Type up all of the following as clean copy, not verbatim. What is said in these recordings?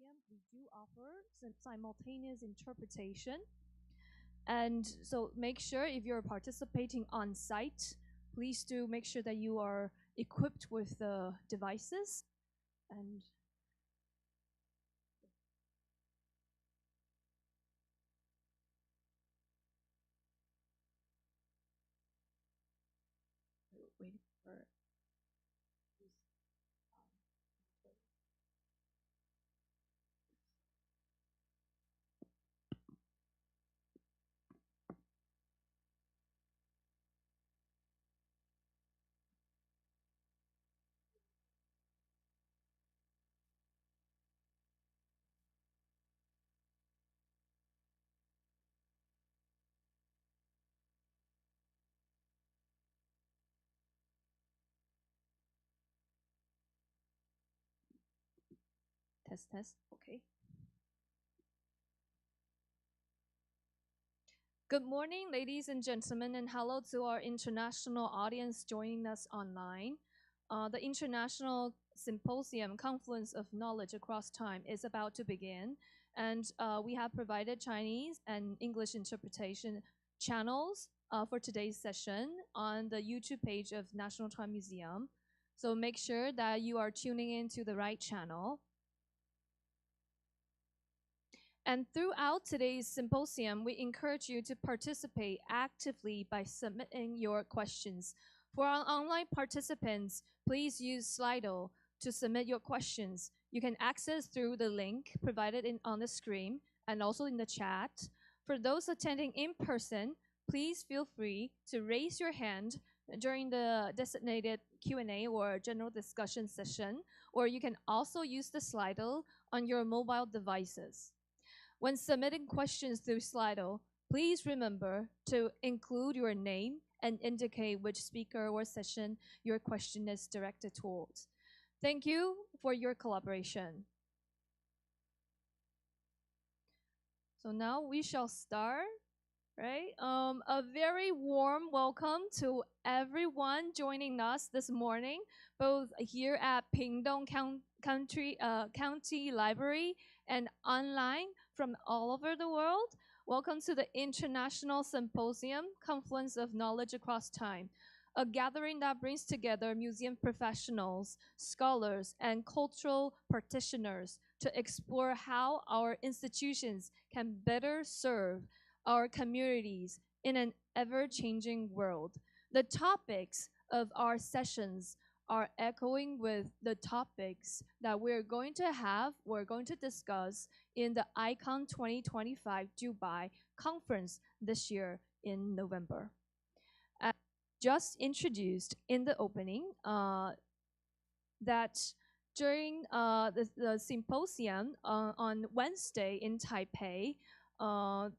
Symposium, we do offer some simultaneous interpretation. And so make sure if you're participating on site, please do make sure that you are equipped with the devices. And waiting for test. Okay. Good morning, ladies and gentlemen, and hello to our international audience joining us online. The International Symposium, Confluence of Knowledge Across Time, is about to begin, and we have provided Chinese and English interpretation channels for today's session on the YouTube page of National Taiwan Museum. So make sure that you are tuning in to the right channel. And throughout today's symposium, we encourage you to participate actively by submitting your questions. For our online participants, please use Slido to submit your questions. You can access through the link provided on the screen and also in the chat. For those attending in person, please feel free to raise your hand during the designated Q&A or general discussion session, or you can also use the Slido on your mobile devices. When submitting questions through Slido, please remember to include your name and indicate which speaker or session your question is directed towards. Thank you for your collaboration. So now we shall start, right? A very warm welcome to everyone joining us this morning, both here at Pingtung County Library and online from all over the world. Welcome to the International Symposium, Confluence of Knowledge Across Time, a gathering that brings together museum professionals, scholars, and cultural practitioners to explore how our institutions can better serve our communities in an ever-changing world. The topics of our sessions are echoing with the topics that we're going to discuss in the ICOM 2025 Dubai conference this year in November. As just introduced in the opening, that during the symposium on Wednesday in Taipei,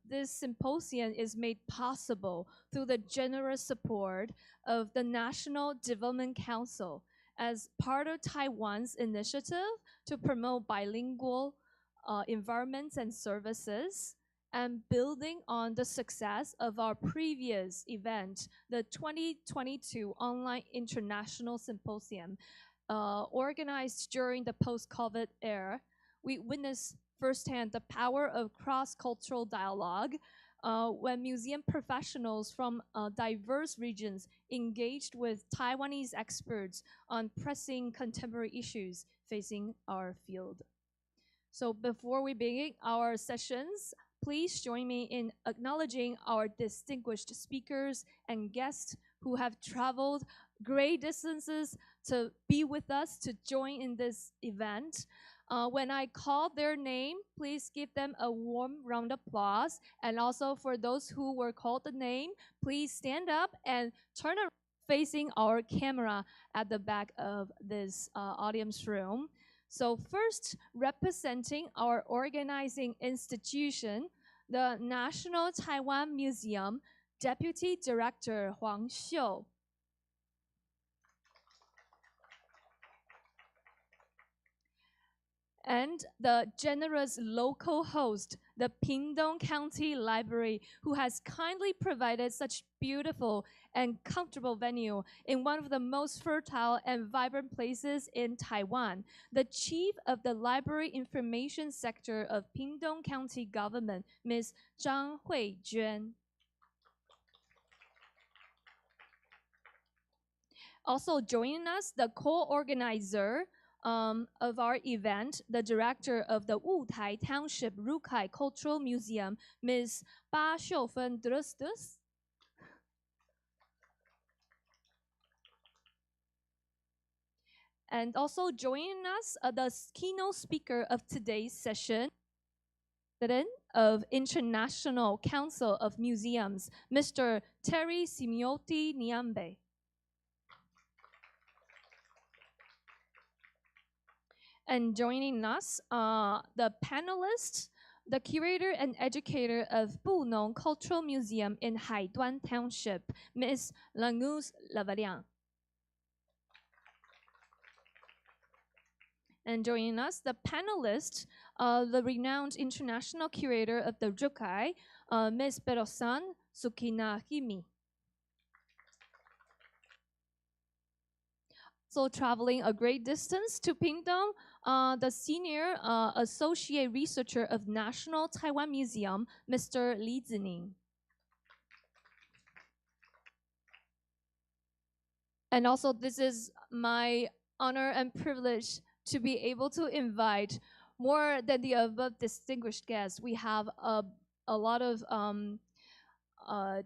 this symposium is made possible through the generous support of the National Development Council as part of Taiwan's initiative to promote bilingual environments and services, and building on the success of our previous event, the 2022 Online International Symposium, organized during the post-COVID era. We witnessed firsthand the power of cross-cultural dialogue when museum professionals from diverse regions engaged with Taiwanese experts on pressing contemporary issues facing our field. So before we begin our sessions, please join me in acknowledging our distinguished speakers and guests who have traveled great distances to be with us to join in this event. When I call their name, please give them a warm round of applause. And also for those who were called the name, please stand up and turn around facing our camera at the back of this audience room. So first, representing our organizing institution, the National Taiwan Museum Deputy Director Huang Xiu. and the generous local host, the Pingtung County Library, who has kindly provided such beautiful and comfortable venue in one of the most fertile and vibrant places in Taiwan. The chief of the library information sector of Pingtung County government, Ms. Zhang Huijuan. Also joining us, the co-organizer of our event, the director of the Wutai Township Rukai Cultural Museum, Ms. Ba Xiufen Drustus. And also joining us, the keynote speaker of today's session, President of International Council of Museums, Mr. Terry Nyambe. And joining us, the panelists, the curator and educator of Bunun Cultural Museum in Haiduan Township, Ms. Languz Lavarian. And joining us, the panelists, the renowned international curator of the Rukai, Ms. Perasan Sukinai. So traveling a great distance to Pingtung, the senior associate researcher of National Taiwan Museum, Mr. Lee Tzu-Ning. And also, this is my honor and privilege to be able to invite more than the above distinguished guests. We have a lot of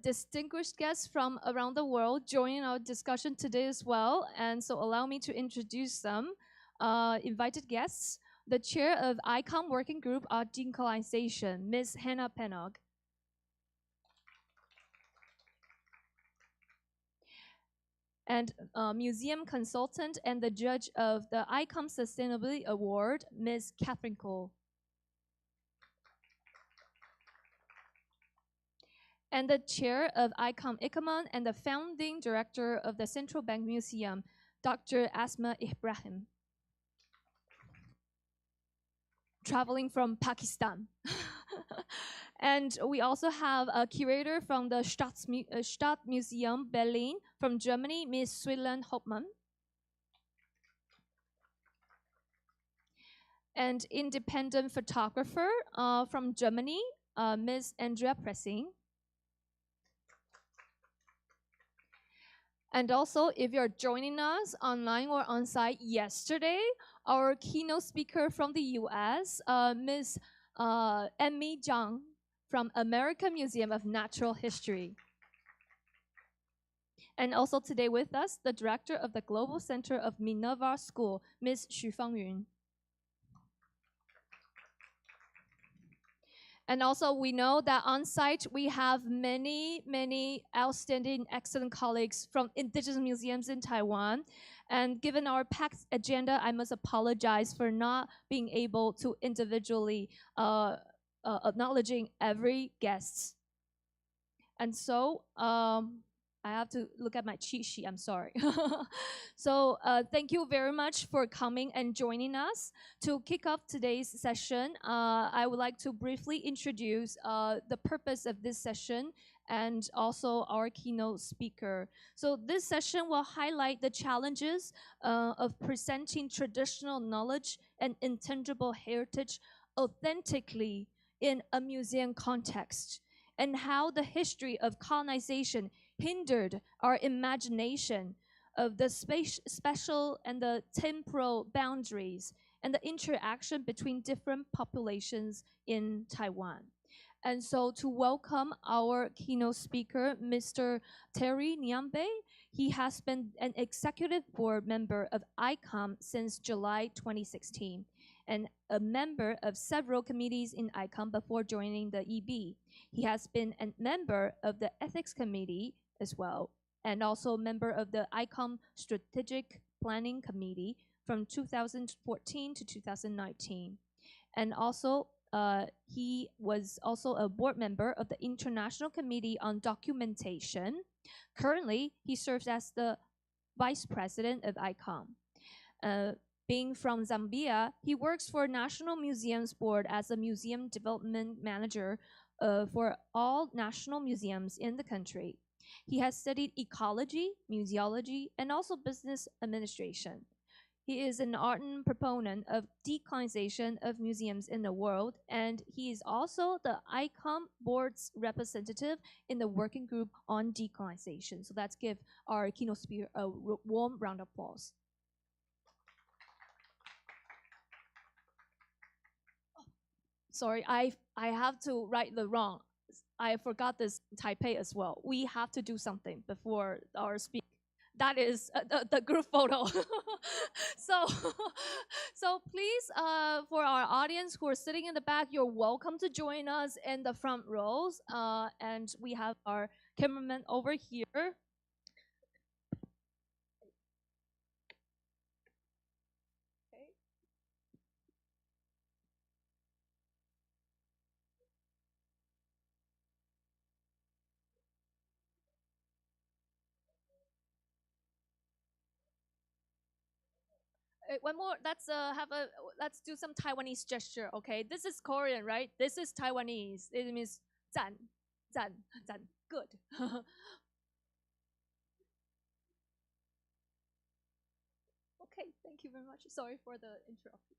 distinguished guests from around the world joining our discussion today as well. And so allow me to introduce some invited guests. The chair of ICOM Working Group on Decolonization, Ms. Hannah Penov. And museum consultant and the judge of the ICOM Sustainability Award, Ms. Catherine Cole. And the chair of ICOM ICOM and the founding director of the Central Bank Museum, Dr. Asma Ibrahim. Traveling from Pakistan. And we also have a curator from the Stadtmuseum Berlin from Germany, Ms. Suilan Hauptmann. And independent photographer from Germany, Ms. Andrea Pressing. And also, if you're joining us online or on site yesterday, our keynote speaker from the US, Ms. Emmy Zhang from American Museum of Natural History. And also today with us, the director of the Global Center of Minerva School, Ms. Xu Fangyun. And also, we know that on site, we have many outstanding, excellent colleagues from Indigenous museums in Taiwan. And given our packed agenda, I must apologize for not being able to individually acknowledging every guest. And so, I have to look at my cheat sheet, I'm sorry. So thank you very much for coming and joining us. To kick off today's session, I would like to briefly introduce the purpose of this session and also our keynote speaker. So this session will highlight the challenges of presenting traditional knowledge and intangible heritage authentically in a museum context, and how the history of colonization hindered our imagination of the spatial and the temporal boundaries and the interaction between different populations in Taiwan. And so to welcome our keynote speaker, Mr. Terry Nyambe, he has been an executive board member of ICOM since July 2016 and a member of several committees in ICOM before joining the EB. He has been a member of the Ethics Committee as well, and also a member of the ICOM Strategic Planning Committee from 2014 to 2019. And also, he was also a board member of the International Committee on Documentation. Currently, he serves as the vice president of ICOM. Being from Zambia, he works for National Museums Board as a museum development manager for all national museums in the country. He has studied ecology, museology, and also business administration. He is an ardent proponent of decolonization of museums in the world, and he is also the ICOM board's representative in the working group on decolonization. So let's give our keynote speaker a warm round of applause. Sorry, I have to right the wrong. I forgot this in Taipei as well. We have to do something before our speak. That is the group photo. so, so please, for our audience who are sitting in the back, you're welcome to join us in the front rows. And we have our cameraman over here. One more. Let's do some Taiwanese gesture. Okay, this is Korean, right? This is Taiwanese. It means 赞, 赞, 赞. Good. Okay, thank you very much. Sorry for the interruption.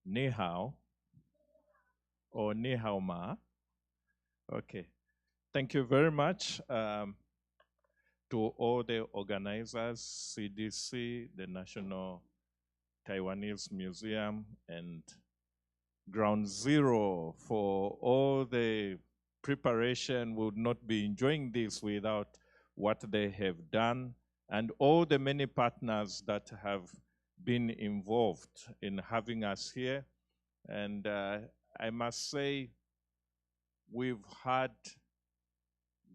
你好 or 你好吗? Okay. Thank you very much to all the organizers, CDC, the National Taiwanese Museum, and Ground Zero for all the preparation. We would not be enjoying this without what they have done, and all the many partners that have been involved in having us here. And I must say, we've had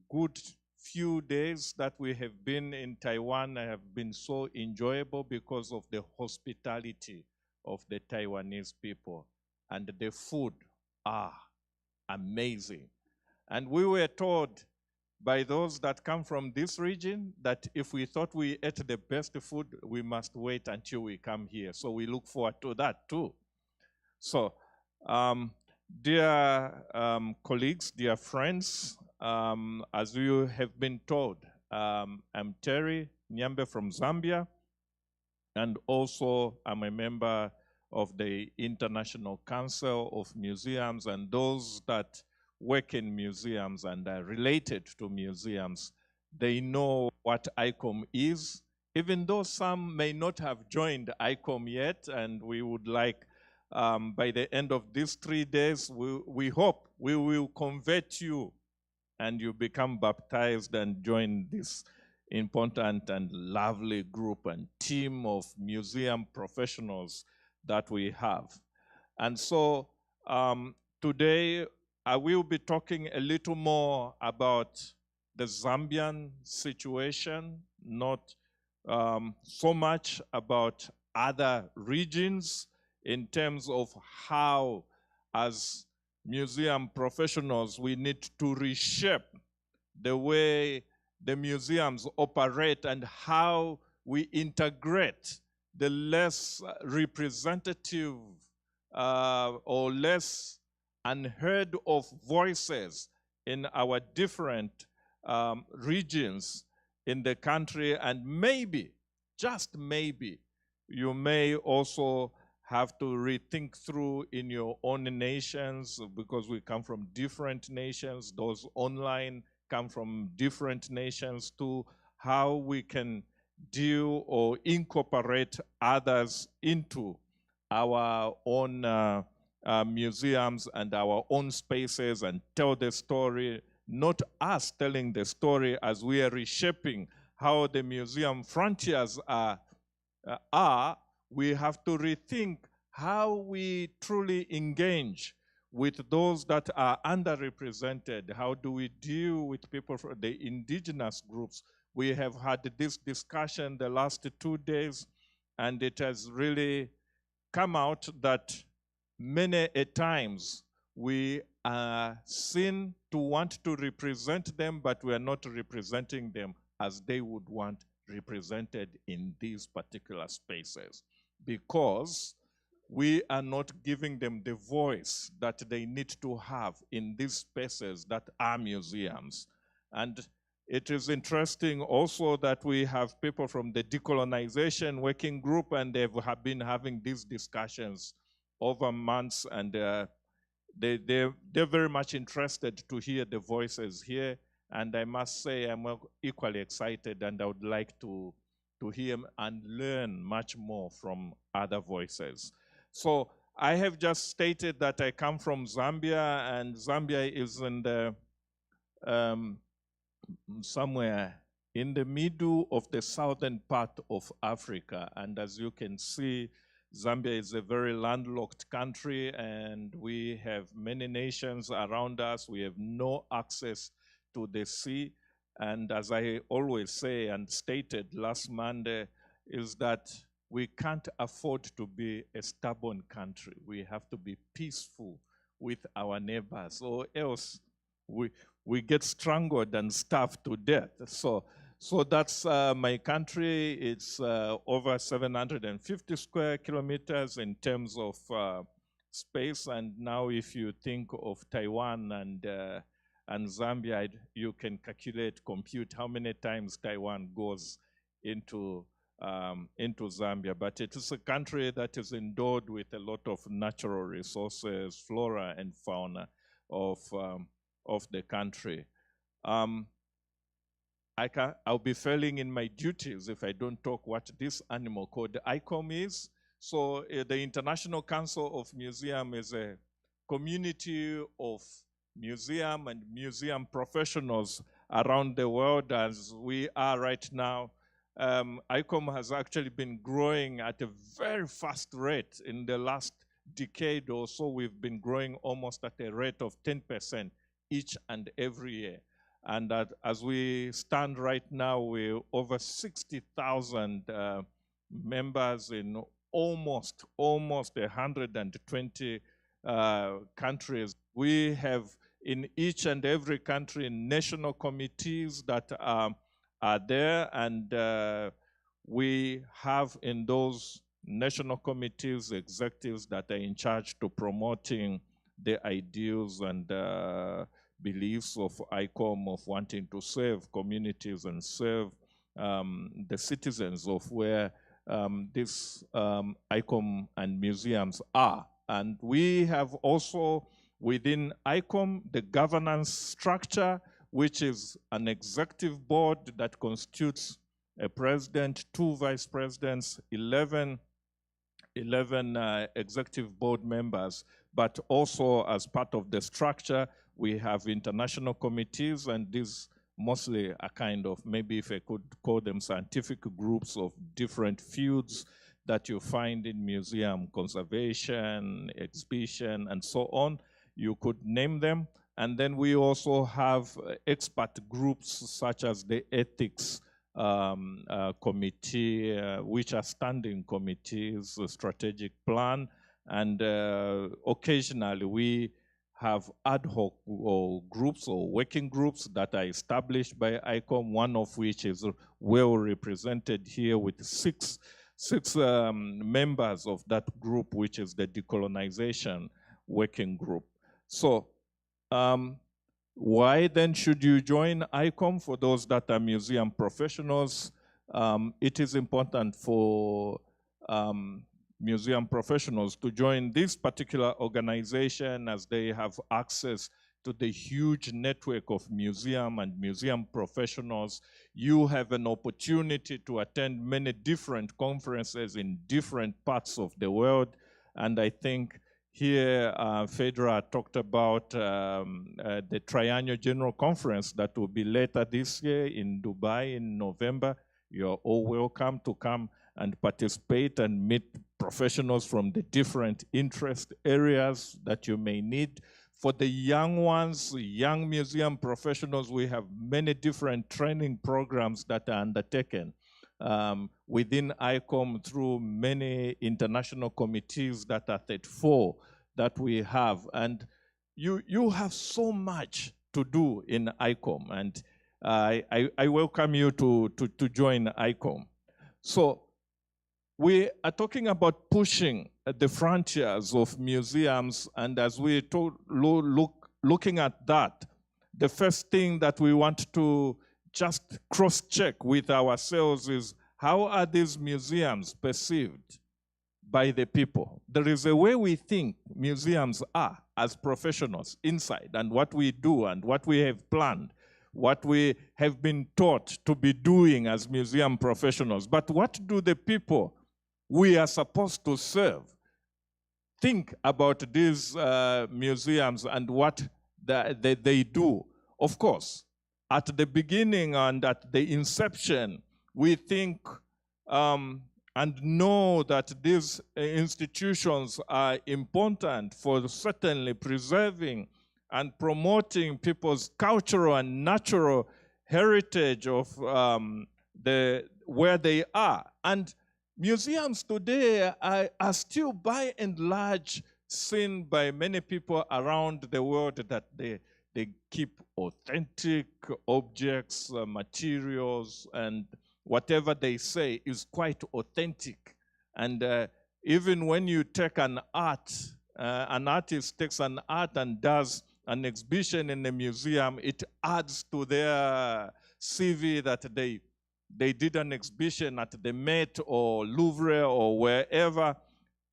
good few days that we have been in Taiwan. Have been so enjoyable because of the hospitality of the Taiwanese people, and the food are amazing. And we were told by those that come from this region that if we thought we ate the best food, we must wait until we come here. So we look forward to that too. So, dear colleagues, dear friends, as you have been told, I'm Terry Nyambe from Zambia, and also I'm a member of the International Council of Museums, and those that work in museums and are related to museums, they know what ICOM is, even though some may not have joined ICOM yet, and we would like, by the end of these 3 days, we hope we will convert you and you become baptized and join this important and lovely group and team of museum professionals that we have. And so today, I will be talking a little more about the Zambian situation, not so much about other regions in terms of how, as museum professionals, we need to reshape the way the museums operate and how we integrate the less representative or less unheard of voices in our different regions in the country. And maybe, just maybe, you may also have to rethink through in your own nations, because we come from different nations. Those online come from different nations too, how we can deal or incorporate others into our own museums and our own spaces and tell the story, not us telling the story as we are reshaping how the museum frontiers are. We have to rethink how we truly engage with those that are underrepresented. How do we deal with people from the indigenous groups? We have had this discussion the last 2 days, and it has really come out that many a times we are seen to want to represent them, but we are not representing them as they would want represented in these particular spaces, because we are not giving them the voice that they need to have in these spaces that are museums. And it is interesting also that we have people from the decolonization working group, and they have been having these discussions over months, and they're very much interested to hear the voices here. And I must say I'm equally excited, and I would like to hear and learn much more from other voices. So I have just stated that I come from Zambia, and Zambia is in the somewhere in the middle of the southern part of Africa. And as you can see, Zambia is a very landlocked country, and we have many nations around us. We have no access to the sea. And as I always say and stated last Monday, is that we can't afford to be a stubborn country. We have to be peaceful with our neighbors, or else we get strangled and starved to death. So that's my country. It's over 750 square kilometers in terms of space. And now if you think of Taiwan and Zambia, you can compute how many times Taiwan goes into Zambia. But it is a country that is endowed with a lot of natural resources, flora and fauna of the country. I'll be failing in my duties if I don't talk what this animal called the ICOM is. So the International Council of Museum is a community of museum and museum professionals around the world. As we are right now, ICOM has actually been growing at a very fast rate. In the last decade or so, we've been growing almost at a rate of 10% each and every year. And as we stand right now, we're over 60,000 members in almost 120 countries. We have in each and every country national committees that are there, and we have in those national committees executives that are in charge to promoting the ideals and beliefs of ICOM, of wanting to serve communities and serve the citizens of where these ICOM and museums are. And we have also within ICOM the governance structure, which is an executive board that constitutes a president, 2 vice presidents, 11 executive board members. But also as part of the structure, we have international committees, and these mostly are kind of, maybe if I could call them scientific groups of different fields that you find in museum conservation, exhibition, and so on. You could name them. And then we also have expert groups such as the ethics committee, which are standing committees, a strategic plan, and occasionally we have ad hoc groups or working groups that are established by ICOM, one of which is well represented here with six members of that group, which is the decolonization working group. So why then should you join ICOM? For those that are museum professionals, it is important for museum professionals to join this particular organization, as they have access to the huge network of museum and museum professionals. You have an opportunity to attend many different conferences in different parts of the world. And I think here, Fedra talked about the Triennial General Conference that will be later this year in Dubai in November. You're all welcome to come and participate and meet professionals from the different interest areas that you may need. For the young ones, young museum professionals, we have many different training programs that are undertaken within ICOM through many international committees that are 34 that we have. And you have so much to do in ICOM, and I welcome you to join ICOM. So we are talking about pushing the frontiers of museums, and as we looking at that, the first thing that we want to just cross-check with ourselves is, how are these museums perceived by the people? There is a way we think museums are as professionals inside, and what we do and what we have planned, what we have been taught to be doing as museum professionals. But what do the people we are supposed to serve think about these museums and what they do? Of course, at the beginning and at the inception, we think and know that these institutions are important for certainly preserving and promoting people's cultural and natural heritage of where they are. And museums today are still by and large seen by many people around the world that they keep authentic objects, materials, and whatever they say is quite authentic. And even when you take an artist takes an art and does an exhibition in a museum, it adds to their CV that they did an exhibition at the Met or Louvre or wherever.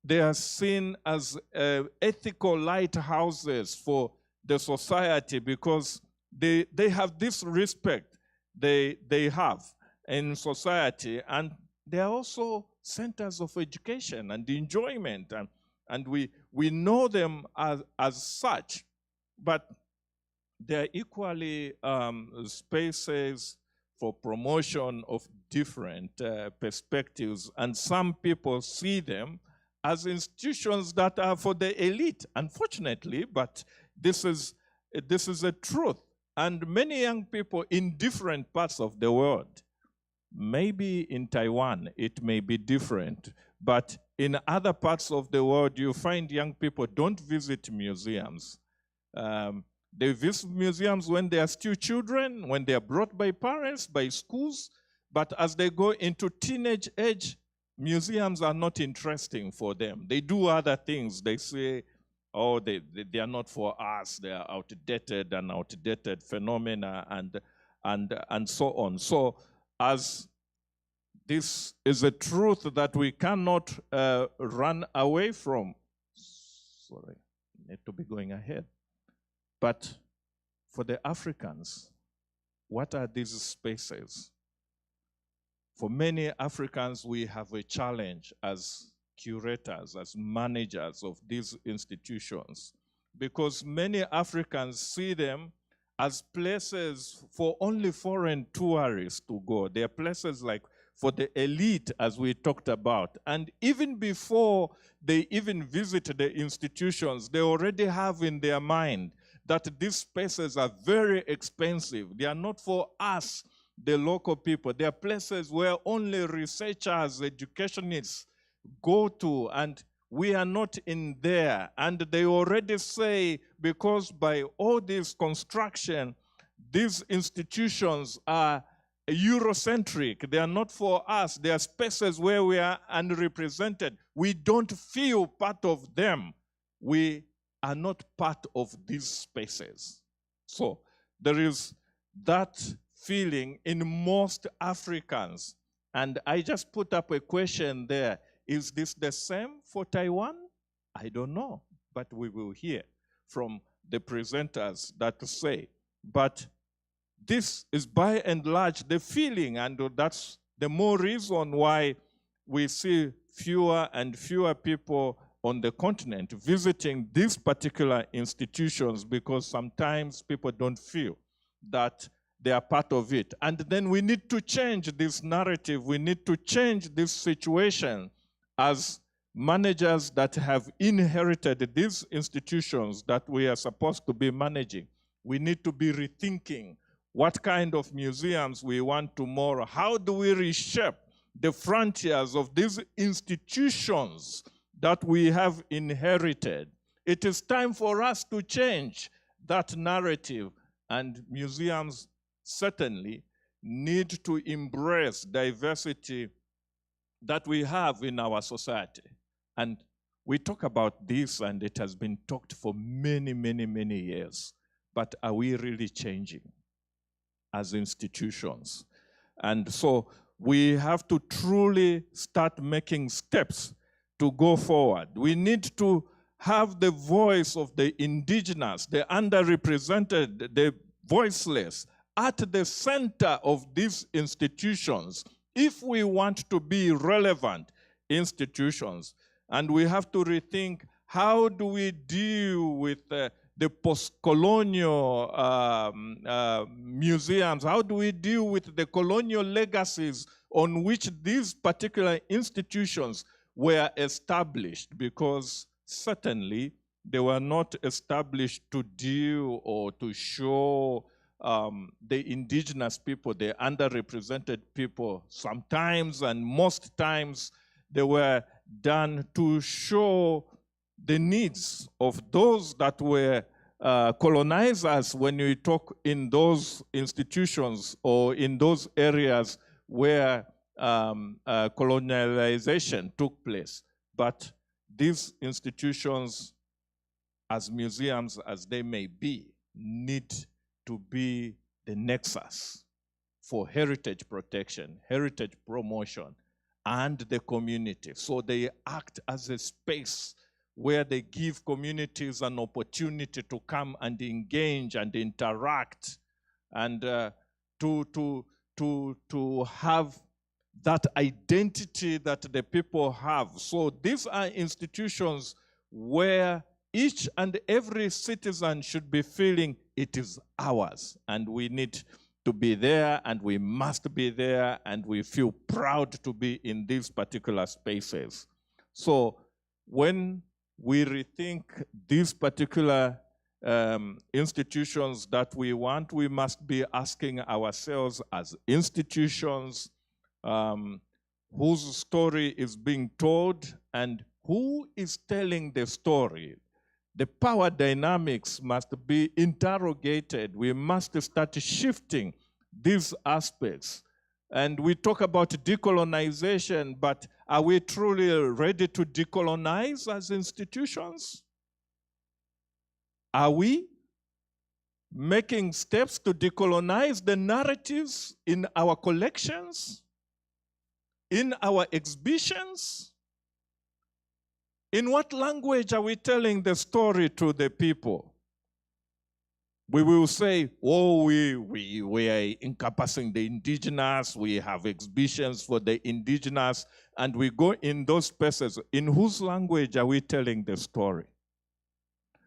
They are seen as ethical lighthouses for the society because they have this respect they have in society, and they are also centers of education and enjoyment, and we know them as such, but they're equally spaces for promotion of different perspectives, and some people see them as institutions that are for the elite, unfortunately, but this is a truth. And many young people in different parts of the world, maybe in Taiwan it may be different, but in other parts of the world you find young people don't visit museums. They visit museums when they are still children, when they are brought by parents, by schools, but as they go into teenage age, museums are not interesting for them. They do other things. They say, oh, they are not for us. They are outdated phenomena and so on. So as this is a truth that we cannot run away from. Sorry, I need to be going ahead. But for the Africans, what are these spaces? For many Africans, we have a challenge as curators, as managers of these institutions, because many Africans see them as places for only foreign tourists to go. They are places like for the elite, as we talked about. And even before they even visit the institutions, they already have in their mind that these spaces are very expensive. They are not for us, the local people. They are places where only researchers, educationists go to, and we are not in there. And they already say, because by all this construction, these institutions are Eurocentric. They are not for us. They are spaces where we are unrepresented. We don't feel part of them. We are not part of these spaces. So there is that feeling in most Africans. And I just put up a question there. Is this the same for Taiwan? I don't know, but we will hear from the presenters that say. But this is by and large the feeling, and that's the more reason why we see fewer and fewer people on the continent visiting these particular institutions, because sometimes people don't feel that they are part of it. And then we need to change this narrative. We need to change this situation as managers that have inherited these institutions that we are supposed to be managing. We need to be rethinking what kind of museums we want tomorrow. How do we reshape the frontiers of these institutions that we have inherited it is time for us to change that narrative, and museums certainly need to embrace diversity that we have in our society. And we talk about this, and it has been talked for many, many, many years. But are we really changing as institutions? And so we have to truly start making steps to go forward. We need to have the voice of the indigenous, the underrepresented, the voiceless at the center of these institutions if we want to be relevant institutions. And we have to rethink, how do we deal with the post-colonial museums? How do we deal with the colonial legacies on which these particular institutions were established? Because certainly they were not established to deal or to show the indigenous people, the underrepresented people. Sometimes, and most times, they were done to show the needs of those that were colonizers when we talk in those institutions or in those areas where colonialization took place. But these institutions, as museums as they may be, need to be the nexus for heritage protection, heritage promotion, and the community. So they act as a space where they give communities an opportunity to come and engage and interact, and to have that identity that the people have. So these are institutions where each and every citizen should be feeling it is ours, and we need to be there, and we must be there, and we feel proud to be in these particular spaces. So when we rethink these particular institutions that we want, we must be asking ourselves as institutions whose story is being told and who is telling the story. The power dynamics must be interrogated. We must start shifting these aspects. And we talk about decolonization, but are we truly ready to decolonize as institutions? Are we making steps to decolonize the narratives in our collections, in our exhibitions? In what language are we telling the story to the people? We will say, oh, we are encompassing the indigenous, we have exhibitions for the indigenous, and we go in those spaces. In whose language are we telling the story?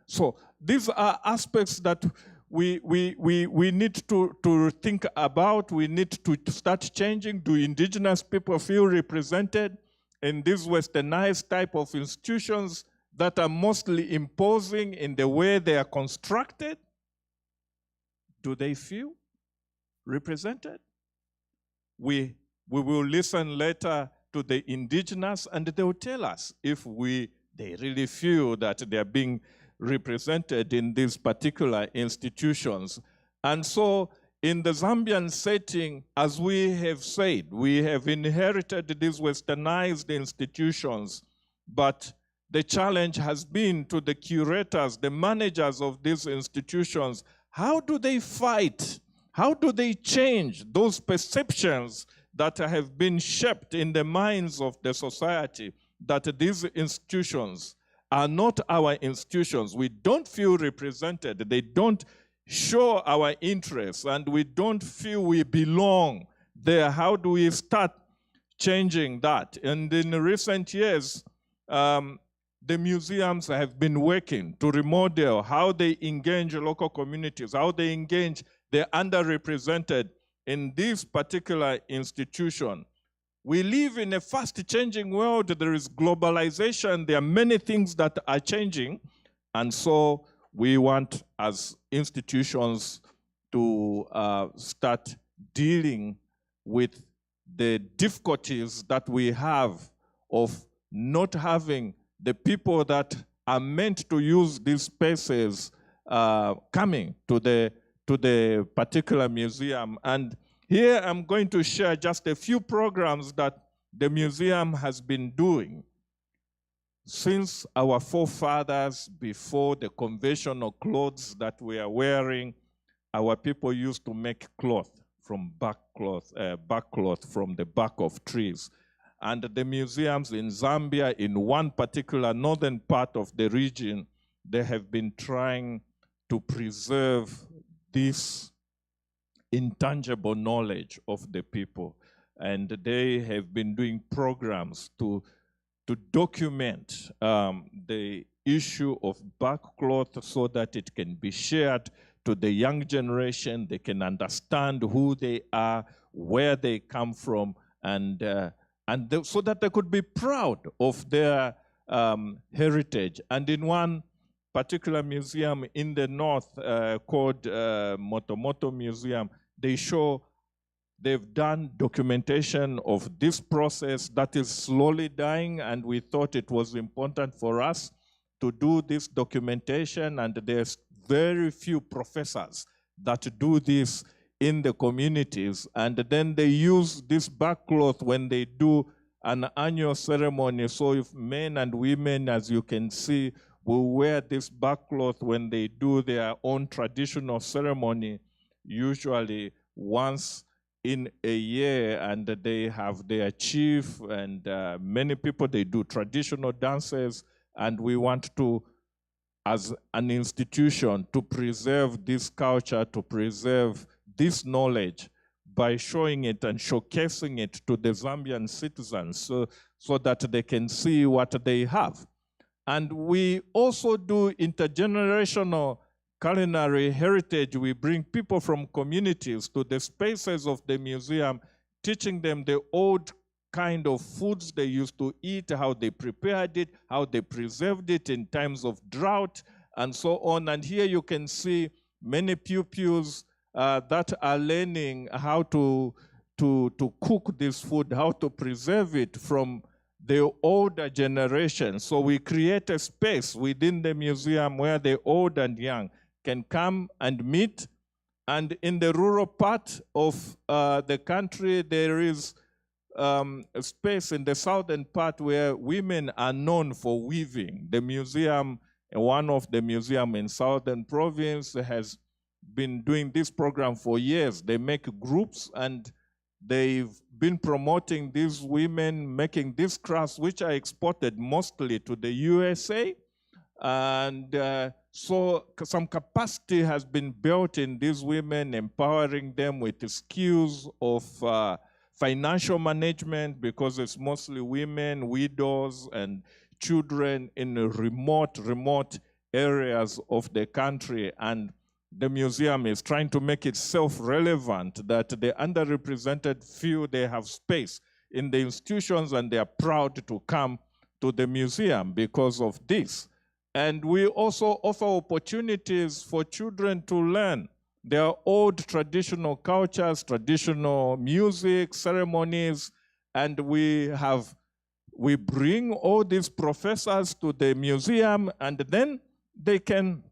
So these are aspects that we need to think about. We need to start changing. Do indigenous people feel represented in these westernized type of institutions that are mostly imposing in the way they are constructed? Do they feel represented? We will listen later to the indigenous, and they will tell us if they really feel that they are being represented in these particular institutions. And so in the Zambian setting, as we have said, we have inherited these westernized institutions, but the challenge has been to the curators, the managers of these institutions. How do they fight? How do they change those perceptions that have been shaped in the minds of the society that these institutions are not our institutions? We don't feel represented. They don't show our interests, and we don't feel we belong there. How do we start changing that? And in recent years, the museums have been working to remodel how they engage local communities, how they engage the underrepresented in this particular institution. We live in a fast-changing world. There is globalization. There are many things that are changing. And so we want, as institutions, to start dealing with the difficulties that we have of not having the people that are meant to use these spaces coming to the particular museum. And here I'm going to share just a few programs that the museum has been doing since our forefathers, before the conventional clothes that we are wearing. Our people used to make cloth from bark cloth from the bark of trees. And the museums in Zambia, in one particular northern part of the region, they have been trying to preserve this intangible knowledge of the people. And they have been doing programs to document the issue of bark cloth so that it can be shared to the young generation. They can understand who they are, where they come from, and so that they could be proud of their heritage. And in one particular museum in the north called Motomoto Museum, they've done documentation of this process that is slowly dying, and we thought it was important for us to do this documentation, and there's very few professors that do this in the communities, and then they use this bark cloth when they do an annual ceremony. So if men and women, as you can see, will wear this bark cloth when they do their own traditional ceremony, usually once in a year, and they have their chief, and many people, they do traditional dances, and we want to, as an institution, to preserve this culture, to preserve this knowledge by showing it and showcasing it to the Zambian citizens so that they can see what they have. And we also do intergenerational culinary heritage. We bring people from communities to the spaces of the museum, teaching them the old kind of foods they used to eat, how they prepared it, how they preserved it in times of drought, and so on. And here you can see many pupils that are learning how to cook this food, how to preserve it from the older generation. So we create a space within the museum where the old and young can come and meet. And in the rural part of the country, there is a space in the southern part where women are known for weaving. The museum, one of the museums in southern province, has been doing this program for years. They make groups, and they've been promoting these women making these crafts, which are exported mostly to the USA. And so some capacity has been built in these women, empowering them with the skills of financial management, because it's mostly women, widows, and children in remote areas of the country. And the museum is trying to make it self-relevant, that the underrepresented feel they have space in the institutions, and they are proud to come to the museum because of this. And we also offer opportunities for children to learn their old traditional cultures, traditional music, ceremonies, and we bring all these professors to the museum, and then they can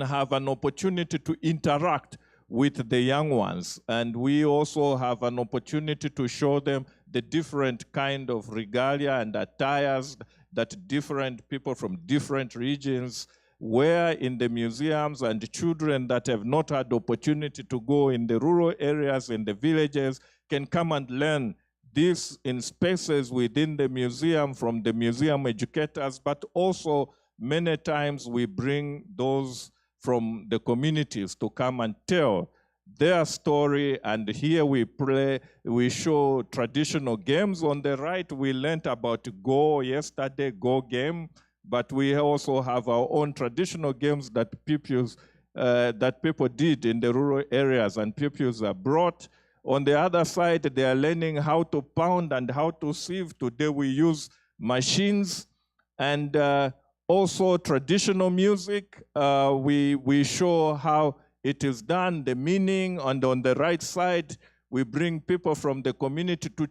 have an opportunity to interact with the young ones. And we also have an opportunity to show them the different kind of regalia and attires that different people from different regions wear in the museums, and children that have not had the opportunity to go in the rural areas, in the villages, can come and learn this in spaces within the museum from the museum educators. But also many times we bring those from the communities to come and tell their story. And here we show traditional games. On the right, we learned about Go yesterday, Go game, but we also have our own traditional games that people did in the rural areas, and pupils are brought. On the other side, they are learning how to pound and how to sieve. Today we use machines, and also traditional music. We show how it is done, the meaning, and on the right side, we bring people from the community to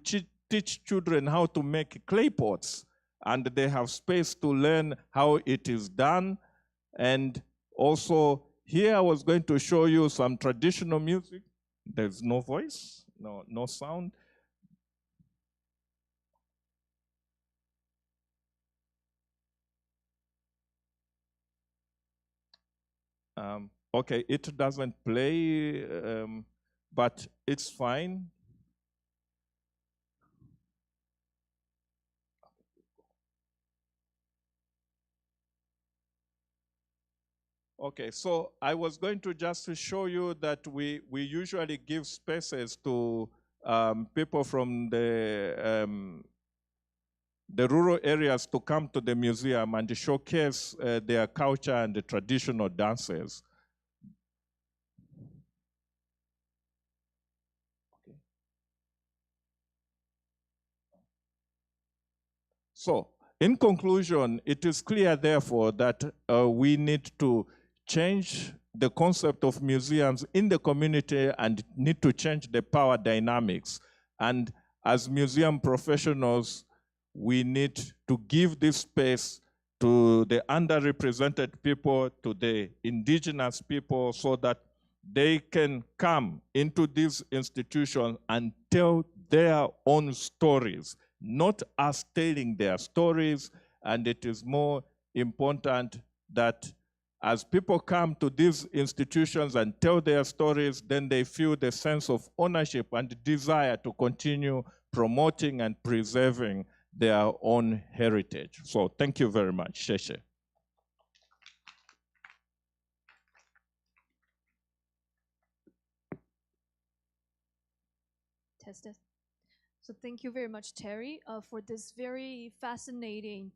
teach children how to make clay pots and they have space to learn how it is done. And also, here I was going to show you some traditional music. There's no voice, no sound. Okay, it doesn't play, but it's fine. Okay, so I was going to just show you that we usually give spaces to people from the rural areas to come to the museum and showcase their culture and the traditional dances. Okay. So, in conclusion, it is clear, therefore, that we need to change the concept of museums in the community and need to change the power dynamics. And as museum professionals, we need to give this space to the underrepresented people, to the indigenous people, so that they can come into these institutions and tell their own stories, not us telling their stories. And it is more important that as people come to these institutions and tell their stories, then they feel the sense of ownership and desire to continue promoting and preserving their own heritage. So thank you very much. Sheshe. Test it. So thank you very much, Terry, for this very fascinating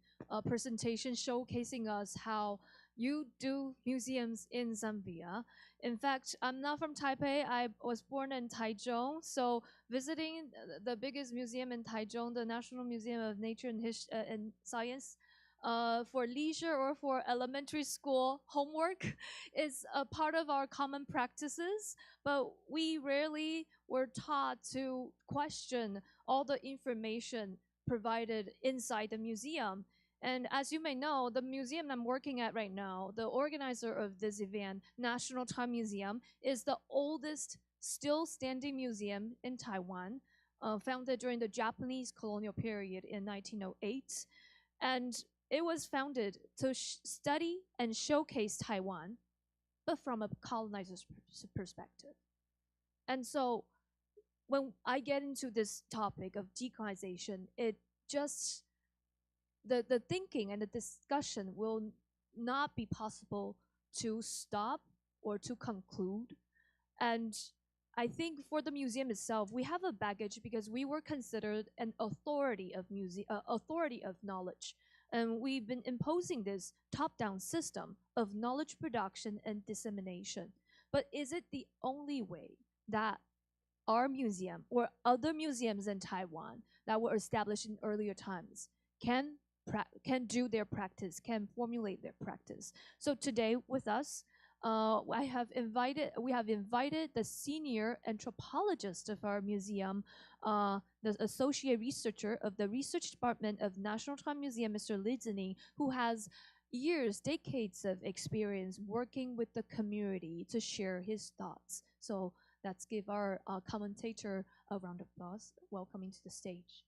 presentation showcasing us how you do museums in Zambia. In fact, I'm not from Taipei. I was born in Taitung. So visiting the biggest museum in Taitung, the National Museum of Nature and Science, for leisure or for elementary school homework is a part of our common practices, but we rarely were taught to question all the information provided inside the museum. And as you may know, the museum I'm working at right now, the organizer of this event, National Time Museum, is the oldest still standing museum in Taiwan, founded during the Japanese colonial period in 1908. And it was founded to study and showcase Taiwan, but from a colonizer's perspective. And so when I get into this topic of decolonization, it just the thinking and the discussion will not be possible to stop or to conclude. And I think for the museum itself, we have a baggage because we were considered an authority of authority of knowledge. And we've been imposing this top-down system of knowledge production and dissemination. But is it the only way that our museum or other museums in Taiwan that were established in earlier times can do their practice, can formulate their practice? So today with us, we have invited the senior anthropologist of our museum, the associate researcher of the research department of National Time Museum, Mr. Lee Tzu-Ning, who has decades of experience working with the community to share his thoughts. So let's give our commentator a round of applause, welcoming to the stage.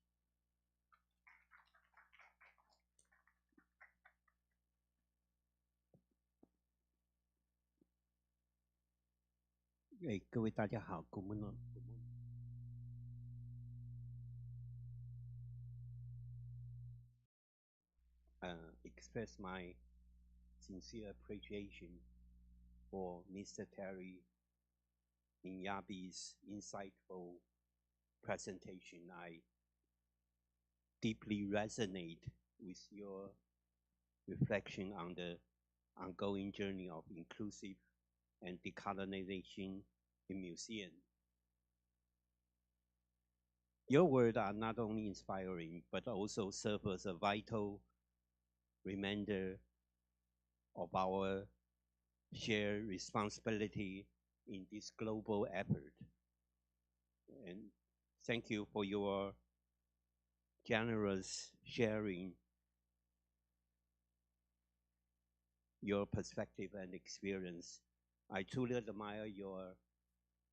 Express my sincere appreciation for Mr. Terry Nyambe's insightful presentation. I deeply resonate with your reflection on the ongoing journey of inclusive and decolonization in museum. Your words are not only inspiring, but also serve as a vital reminder of our shared responsibility in this global effort. And thank you for your generous sharing your perspective and experience. I truly admire your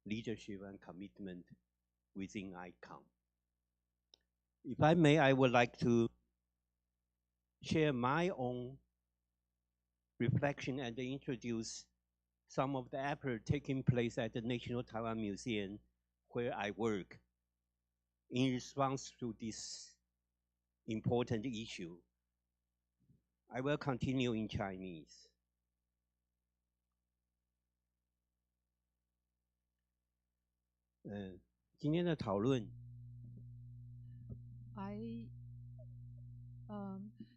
leadership and commitment within ICOM. If I may, I would like to share my own reflection and introduce some of the efforts taking place at the National Taiwan Museum where I work in response to this important issue. I will continue in Chinese.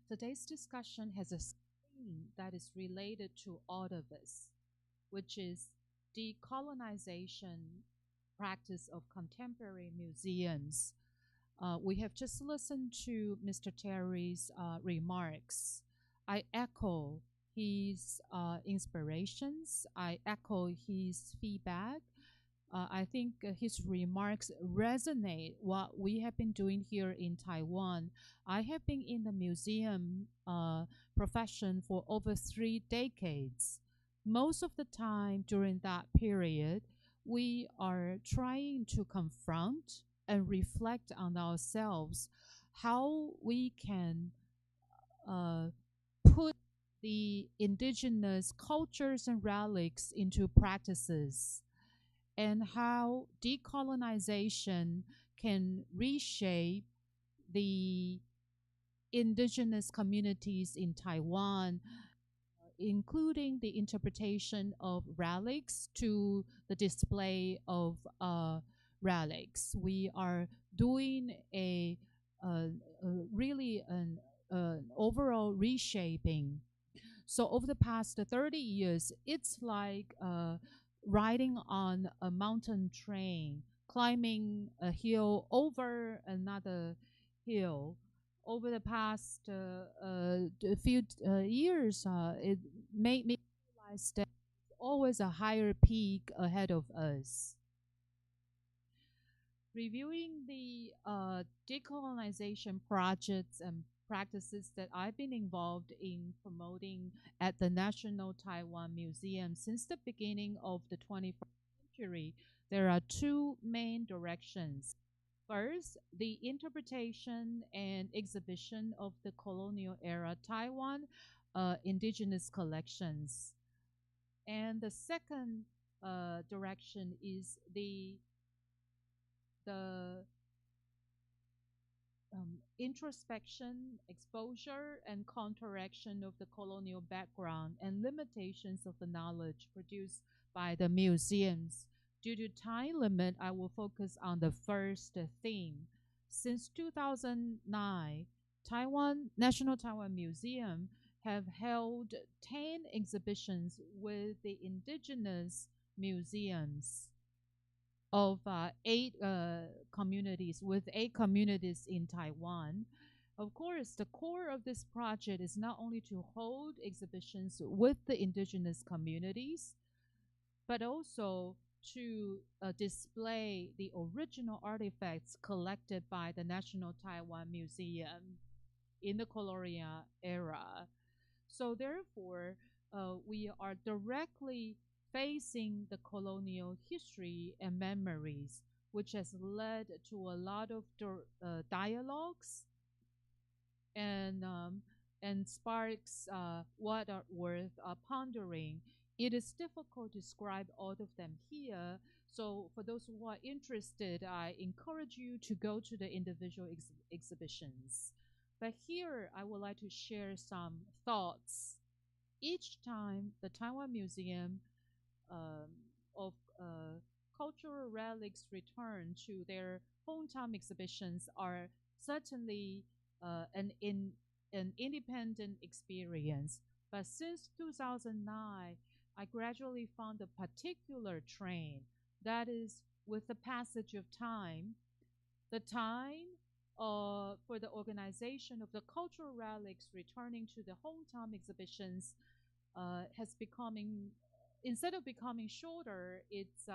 Today's discussion has a theme that is related to all of us, which is decolonization practice of contemporary museums. We have just listened to Mr. Terry's remarks. I echo his inspirations. I echo his feedback. I think his remarks resonate what we have been doing here in Taiwan. I have been in the museum profession for over 3 decades. Most of the time during that period, we are trying to confront and reflect on ourselves how we can put the indigenous cultures and relics into practices, and how decolonization can reshape the indigenous communities in Taiwan, including the interpretation of relics to the display of relics. We are doing a really an overall reshaping. So over the past 30 years, it's like riding on a mountain train, climbing a hill over another hill. Over the past few years, it made me realize that there's always a higher peak ahead of us. Reviewing the decolonization projects and practices that I've been involved in promoting at the National Taiwan Museum since the beginning of the 21st century, there are 2 main directions. First, the interpretation and exhibition of the colonial era Taiwan indigenous collections. And the second direction is the introspection, exposure, and counteraction of the colonial background and limitations of the knowledge produced by the museums. Due to time limit, I will focus on the first theme. Since 2009, National Taiwan Museum have held 10 exhibitions with the indigenous museums of 8 communities, with 8 communities in Taiwan. Of course, the core of this project is not only to hold exhibitions with the indigenous communities, but also to display the original artifacts collected by the National Taiwan Museum in the colonial era. So therefore, we are directly facing the colonial history and memories, which has led to a lot of dialogues and sparks what are worth pondering. It is difficult to describe all of them here. So for those who are interested, I encourage you to go to the individual exhibitions. But here, I would like to share some thoughts. Each time the Taiwan Museum of cultural relics return to their hometown exhibitions are certainly an independent experience. But since 2009, I gradually found a particular trend. That is, with the passage of time, the time for the organization of the cultural relics returning to the hometown exhibitions has becoming, instead of becoming shorter, it's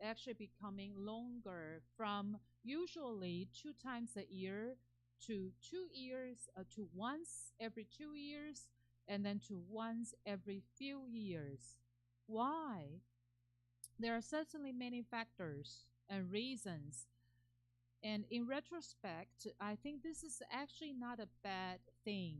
actually becoming longer, from usually 2 times a year to 2 years to once every 2 years and then to once every few years. Why? There are certainly many factors and reasons. And in retrospect, I think this is actually not a bad thing.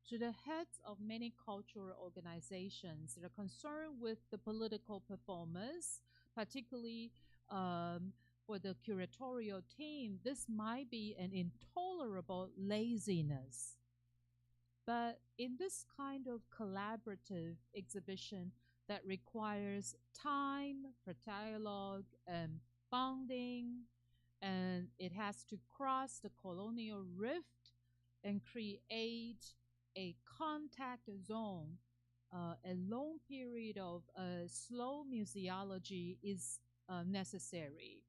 To the heads of many cultural organizations that are concerned with the political performance, particularly for the curatorial team, this might be an intolerable laziness. But in this kind of collaborative exhibition that requires time for dialogue and bonding, and it has to cross the colonial rift and create a contact zone, a long period of slow museology is necessary.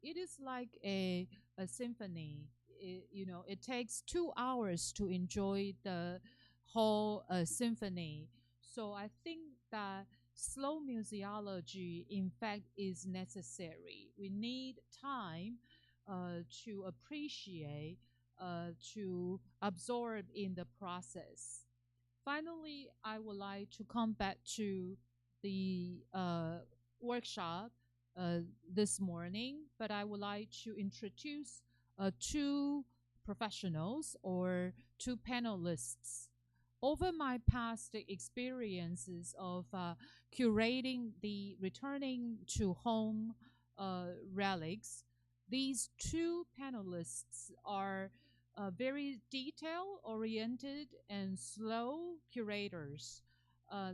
It is like a symphony. It takes 2 hours to enjoy the whole symphony. So I think that slow museology, in fact, is necessary. We need time to appreciate, to absorb in the process. Finally, I would like to come back to the workshop this morning, but I would like to introduce two professionals or two panelists. Over my past experiences of curating the returning to home relics, these two panelists are very detail-oriented and slow curators.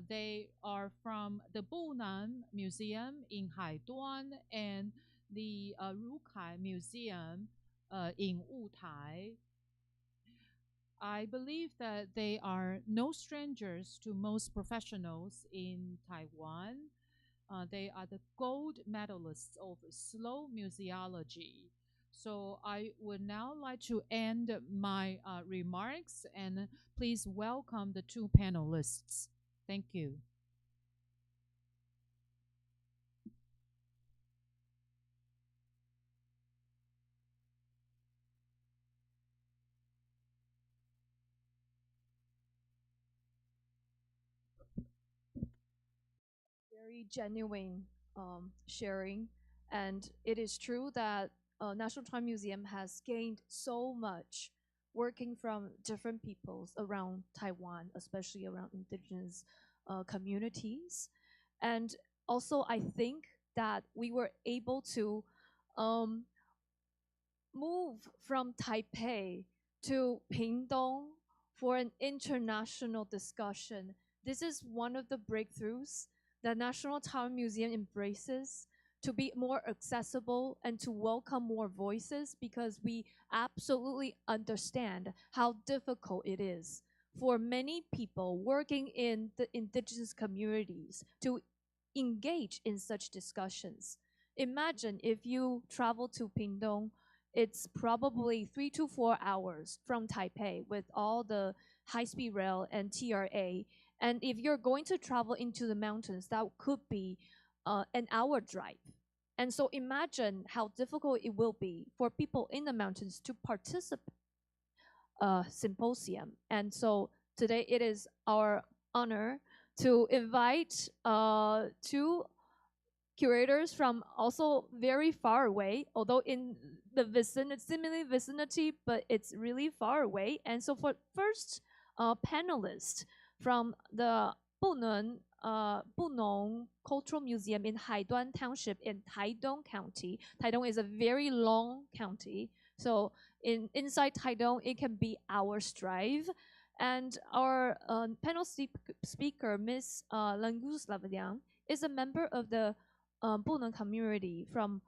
They are from the Bunun Museum in Haiduan and the Rukai Museum in Wutai. I believe that they are no strangers to most professionals in Taiwan. They are the gold medalists of slow museology. So I would now like to end my remarks, and please welcome the two panelists. Thank you. Very genuine sharing, and it is true that National Time Museum has gained so much working from different peoples around Taiwan, especially around indigenous communities. And also, I think that we were able to um, move from Taipei to Pingtung for an international discussion. This is one of the breakthroughs that National Town Museum embraces to be more accessible and to welcome more voices, because we absolutely understand how difficult it is for many people working in the indigenous communities to engage in such discussions. Imagine if you travel to Pingtung, it's probably 3 to 4 hours from Taipei with all the high-speed rail and TRA. And if you're going to travel into the mountains, that could be an hour drive. And so imagine how difficult it will be for people in the mountains to participate symposium. And so today it is our honor to invite two curators from also very far away, although in the similar vicinity, but it's really far away. And so for first panelist from the Bunun Cultural Museum in Haiduan Township in Taitung County. Taitung is a very long county, so inside Taitung it can be hours drive. And our panel speaker, Miss Languz Lavarian, is a member of the Bunun community from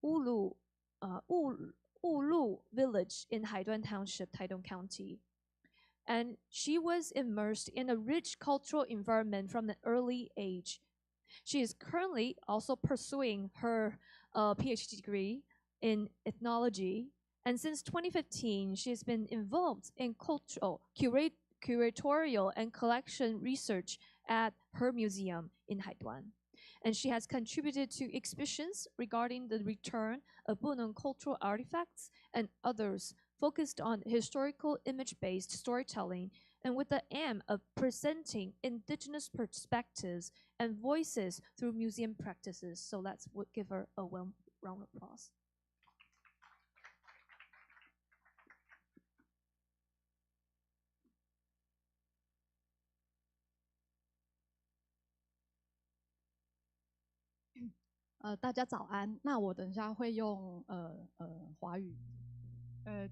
Wulu village in Haiduan Township, Taitung County. And she was immersed in a rich cultural environment from an early age. She is currently also pursuing her PhD degree in ethnology. And since 2015, she has been involved in cultural, curatorial, and collection research at her museum in Haiduan. And she has contributed to exhibitions regarding the return of Bunun cultural artifacts and others focused on historical image-based storytelling and with the aim of presenting indigenous perspectives and voices through museum practices. So let's give her a warm round of applause.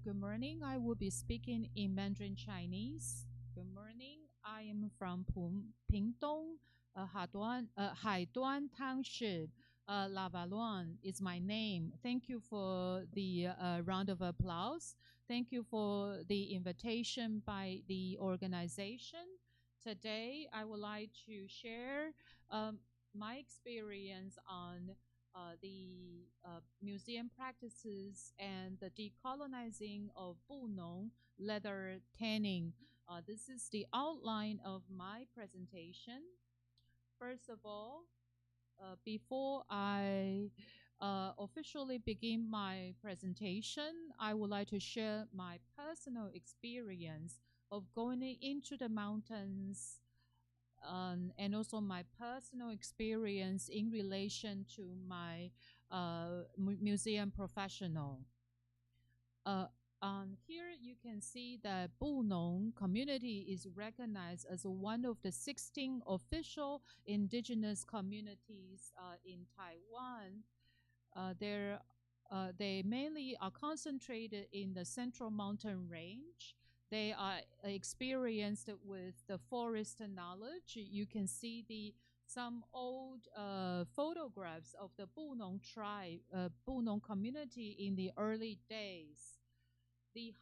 Good morning. I will be speaking in Mandarin Chinese. Good morning. I am from Pingtung, Haiduan Township. Lavalian is my name. Thank you for the round of applause. Thank you for the invitation by the organization. Today, I would like to share my experience on the museum practices and the decolonizing of Bunun leather tanning. This is the outline of my presentation. First of all, before I officially begin my presentation, I would like to share my personal experience of going into the mountains and also my personal experience in relation to my museum professional. Here you can see that Bunun community is recognized as one of the 16 official indigenous communities in Taiwan. They mainly are concentrated in the Central Mountain Range. They are experienced with the forest knowledge. You can see some old photographs of the Bunun tribe, Bunun community in the early days. The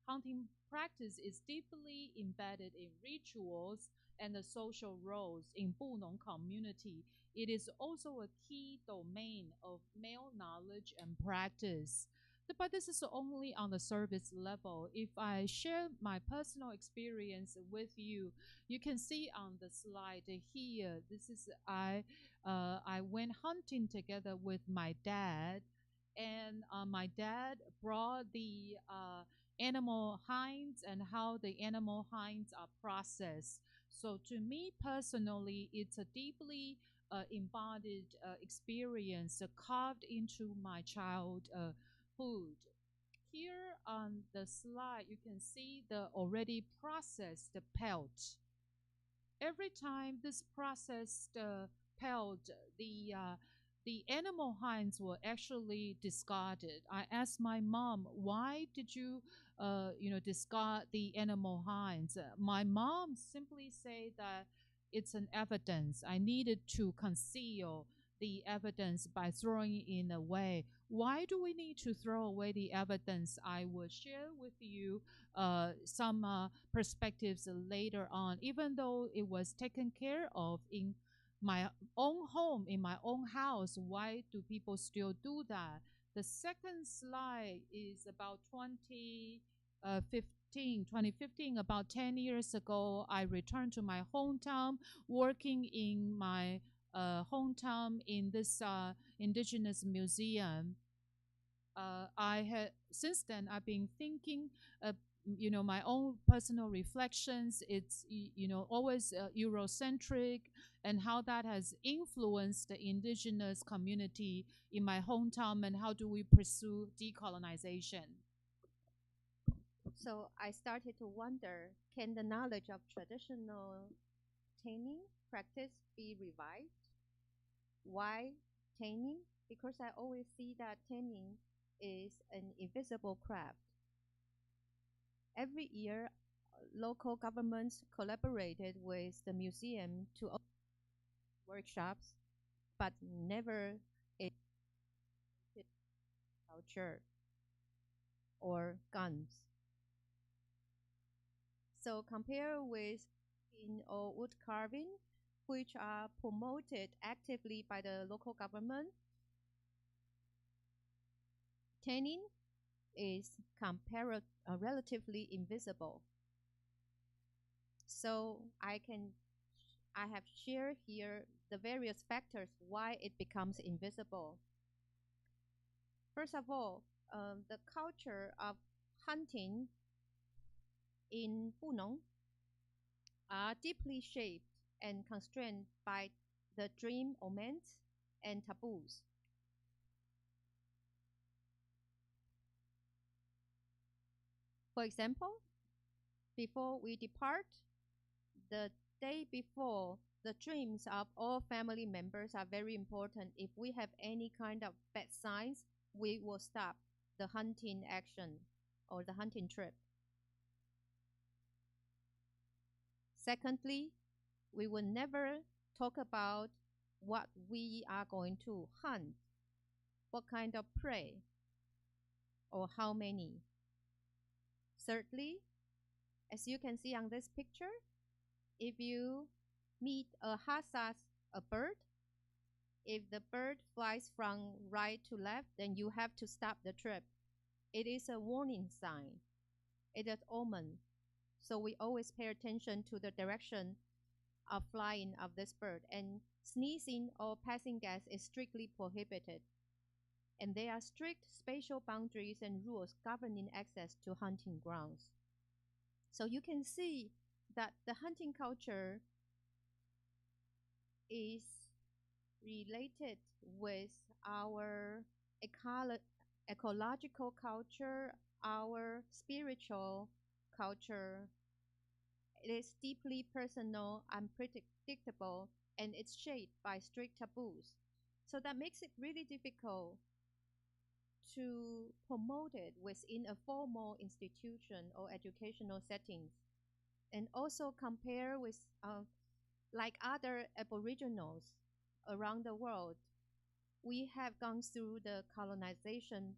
hunting practice is deeply embedded in rituals and the social roles in Bunun community. It is also a key domain of male knowledge and practice. But this is only on the surface level. If I share my personal experience with you, you can see on the slide here. This is I went hunting together with my dad, and my dad brought the animal hinds and how the animal hinds are processed. So to me personally, it's a deeply embodied experience carved into my childhood. Here on the slide, you can see the already processed pelt. Every time this processed pelt, the animal hinds were actually discarded. I asked my mom, why did you, discard the animal hinds? My mom simply said that it's an evidence. I needed to conceal the evidence by throwing it away. Why do we need to throw away the evidence? I will share with you some perspectives later on. Even though it was taken care of in my own home, in my own house, why do people still do that? The second slide is about 2015, about 10 years ago, I returned to my hometown, working in my hometown in this indigenous museum. Since then I've been thinking, my own personal reflections. It's always Eurocentric, and how that has influenced the indigenous community in my hometown, and how do we pursue decolonization. So I started to wonder, can the knowledge of traditional tanning practice be revived? Why tanning? Because I always see that tanning is an invisible craft. Every year, local governments collaborated with the museum to open workshops, but never a culture or guns. So compare with in or wood carving, which are promoted actively by the local government, tanning is relatively invisible. So I have shared here the various factors why it becomes invisible. First of all, the culture of hunting in Bunun are deeply shaped and constrained by the dream omens and taboos. For example, before we depart, the day before, the dreams of all family members are very important. If we have any kind of bad signs, we will stop the hunting action or the hunting trip. Secondly, we will never talk about what we are going to hunt, what kind of prey, or how many. Thirdly, as you can see on this picture, if you meet a hasas, a bird, if the bird flies from right to left, then you have to stop the trip. It is a warning sign. It is omen. So we always pay attention to the direction of flying of this bird. And sneezing or passing gas is strictly prohibited. And there are strict spatial boundaries and rules governing access to hunting grounds. So you can see that the hunting culture is related with our ecological culture, our spiritual culture. It is deeply personal, unpredictable, and it's shaped by strict taboos. So that makes it really difficult to promote it within a formal institution or educational settings. And also compare with like other aboriginals around the world, we have gone through the colonization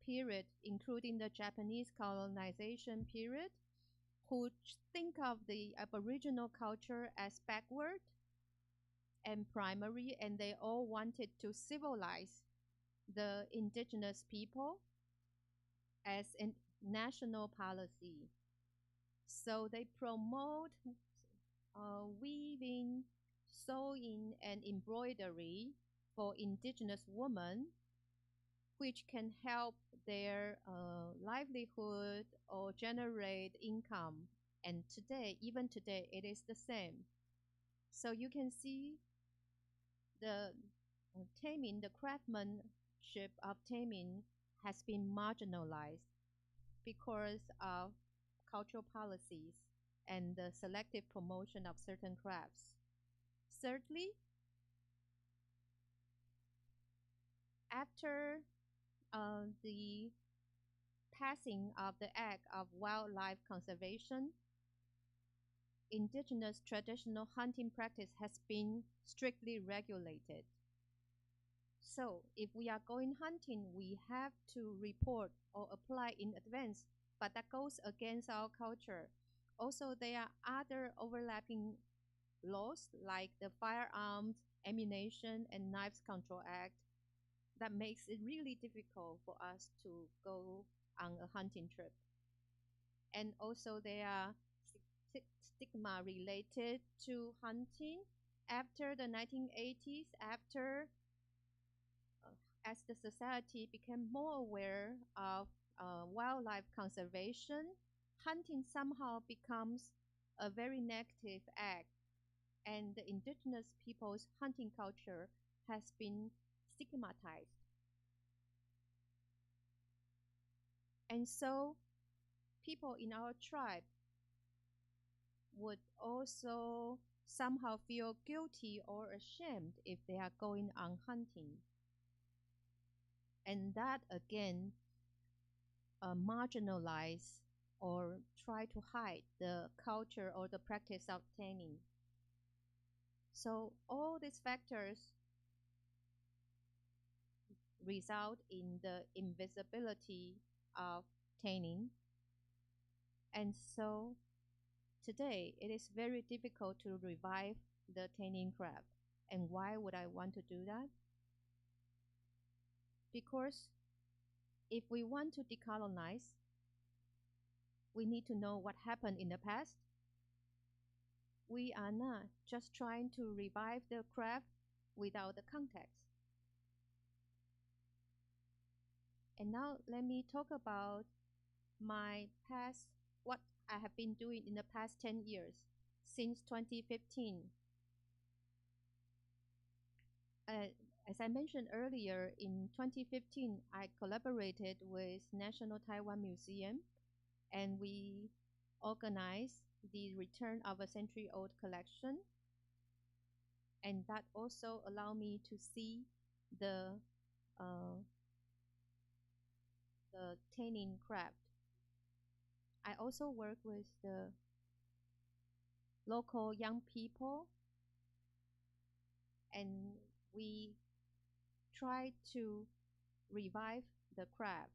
period, including the Japanese colonization period, who think of the aboriginal culture as backward and primary, and they all wanted to civilize the indigenous people as a national policy. So they promote weaving, sewing, and embroidery for indigenous women, which can help their livelihood or generate income. And today, even today, it is the same. So you can see the taming, the craftsmanship of taming has been marginalized because of cultural policies and the selective promotion of certain crafts. Thirdly, after the passing of the Act of Wildlife Conservation, indigenous traditional hunting practice has been strictly regulated. So if we are going hunting, we have to report or apply in advance, but that goes against our culture. Also, there are other overlapping laws like the Firearms, Ammunition, and Knives Control Act that makes it really difficult for us to go on a hunting trip. And also there are stigma related to hunting after the 1980s, after as the society became more aware of wildlife conservation, hunting somehow becomes a very negative act, and the indigenous people's hunting culture has been stigmatized. And so people in our tribe would also somehow feel guilty or ashamed if they are going on hunting. And that again marginalize or try to hide the culture or the practice of taming. So all these factors result in the invisibility of taming. And so today it is very difficult to revive the taming craft. And why would I want to do that? Because if we want to decolonize, we need to know what happened in the past. We are not just trying to revive the craft without the context. And now let me talk about my past, I have been doing in the past 10 years, since 2015. As I mentioned earlier, in 2015, I collaborated with National Taiwan Museum, and we organized the return of a century-old collection. And that also allowed me to see the tanning craft. I also work with the local young people, and we try to revive the craft.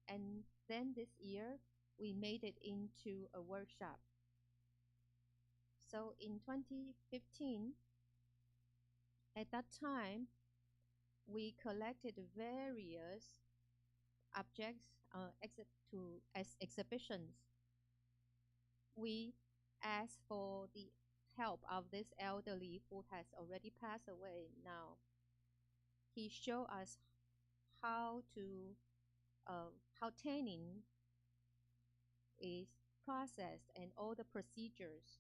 And then this year, we made it into a workshop. So in 2015, at that time, we collected various objects as exhibitions. We asked for the help of this elderly who has already passed away now. He showed us how tanning is processed and all the procedures.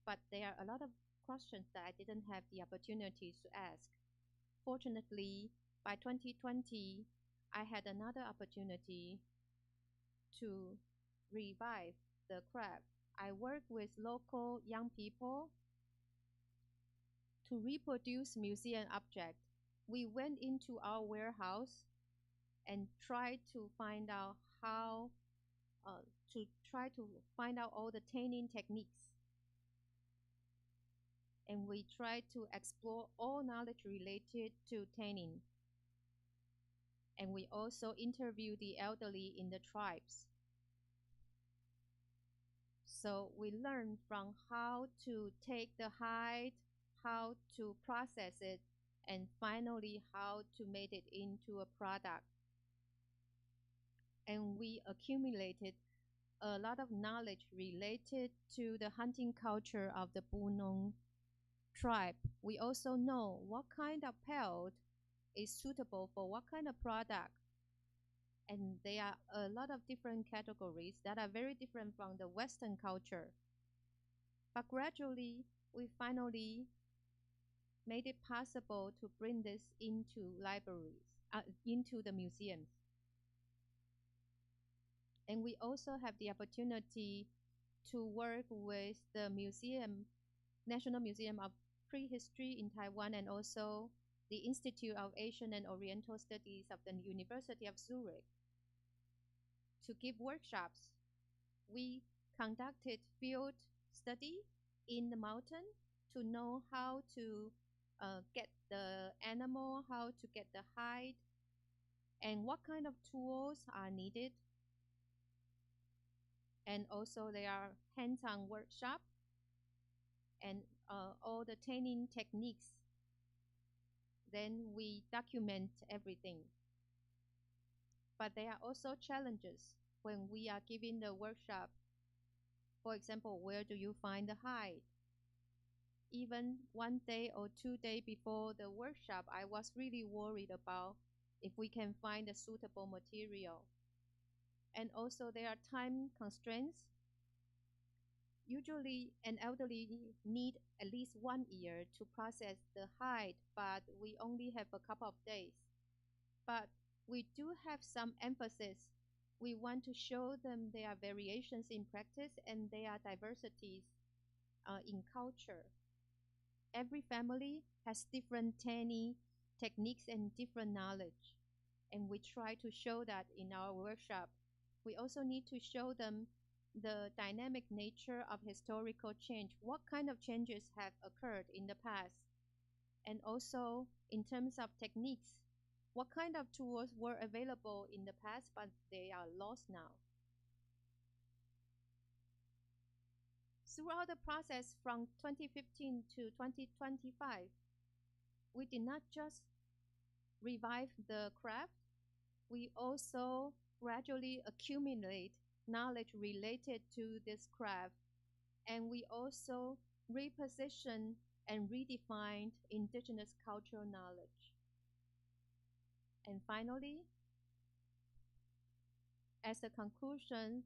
But there are a lot of questions that I didn't have the opportunity to ask. Fortunately, by 2020, I had another opportunity to revive the craft. I work with local young people to reproduce museum objects. We went into our warehouse and tried to find out how all the tanning techniques. And we tried to explore all knowledge related to tanning. And we also interviewed the elderly in the tribes. So we learned from how to take the hide, how to process it, and finally how to make it into a product. And we accumulated a lot of knowledge related to the hunting culture of the Bunun tribe. We also know what kind of pelt is suitable for what kind of product. And there are a lot of different categories that are very different from the Western culture. But gradually, we finally made it possible to bring this into libraries, into the museums. And we also have the opportunity to work with the National Museum of Prehistory in Taiwan, and also the Institute of Asian and Oriental Studies of the University of Zurich to give workshops. We conducted field study in the mountain to know how to get the animal, how to get the hide, and what kind of tools are needed. And also there are hands-on workshops and all the tanning techniques. Then we document everything. But there are also challenges when we are giving the workshop. For example, where do you find the hide? Even 1 day or 2 days before the workshop, I was really worried about if we can find a suitable material. And also there are time constraints. Usually an elderly need at least 1 year to process the hide, but we only have a couple of days. But we do have some emphasis. We want to show them there are variations in practice and there are diversities in culture. Every family has different tanning techniques and different knowledge. And we try to show that in our workshop. We also need to show them the dynamic nature of historical change. What kind of changes have occurred in the past? And also, in terms of techniques, what kind of tools were available in the past, but they are lost now? Throughout the process from 2015 to 2025, we did not just revive the craft, we also gradually accumulate knowledge related to this craft, and we also reposition and redefined indigenous cultural knowledge. And finally, as a conclusion,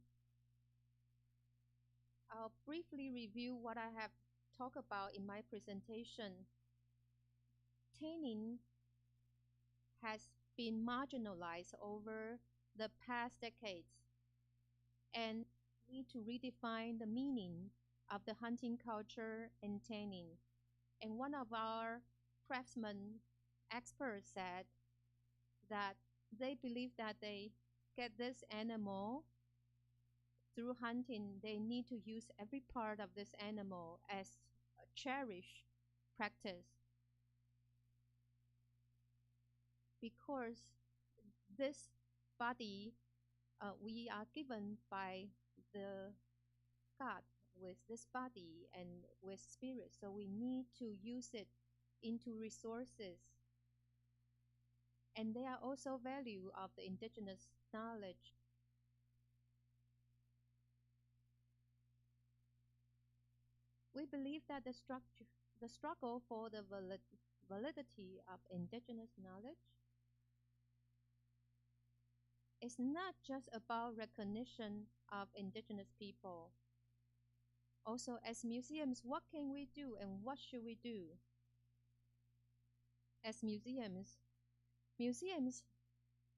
I'll briefly review what I have talked about in my presentation. Tanning has been marginalized over the past decades, and we need to redefine the meaning of the hunting culture and tanning. And one of our craftsmen experts said that they believe that they get this animal through hunting. They need to use every part of this animal as a cherished practice, because this body we are given by the God with this body and with spirit, so we need to use it into resources. And they are also value of the indigenous knowledge. We believe that the struggle for the validity of indigenous knowledge is not just about recognition of indigenous people. Also, as museums, what can we do and what should we do? As museums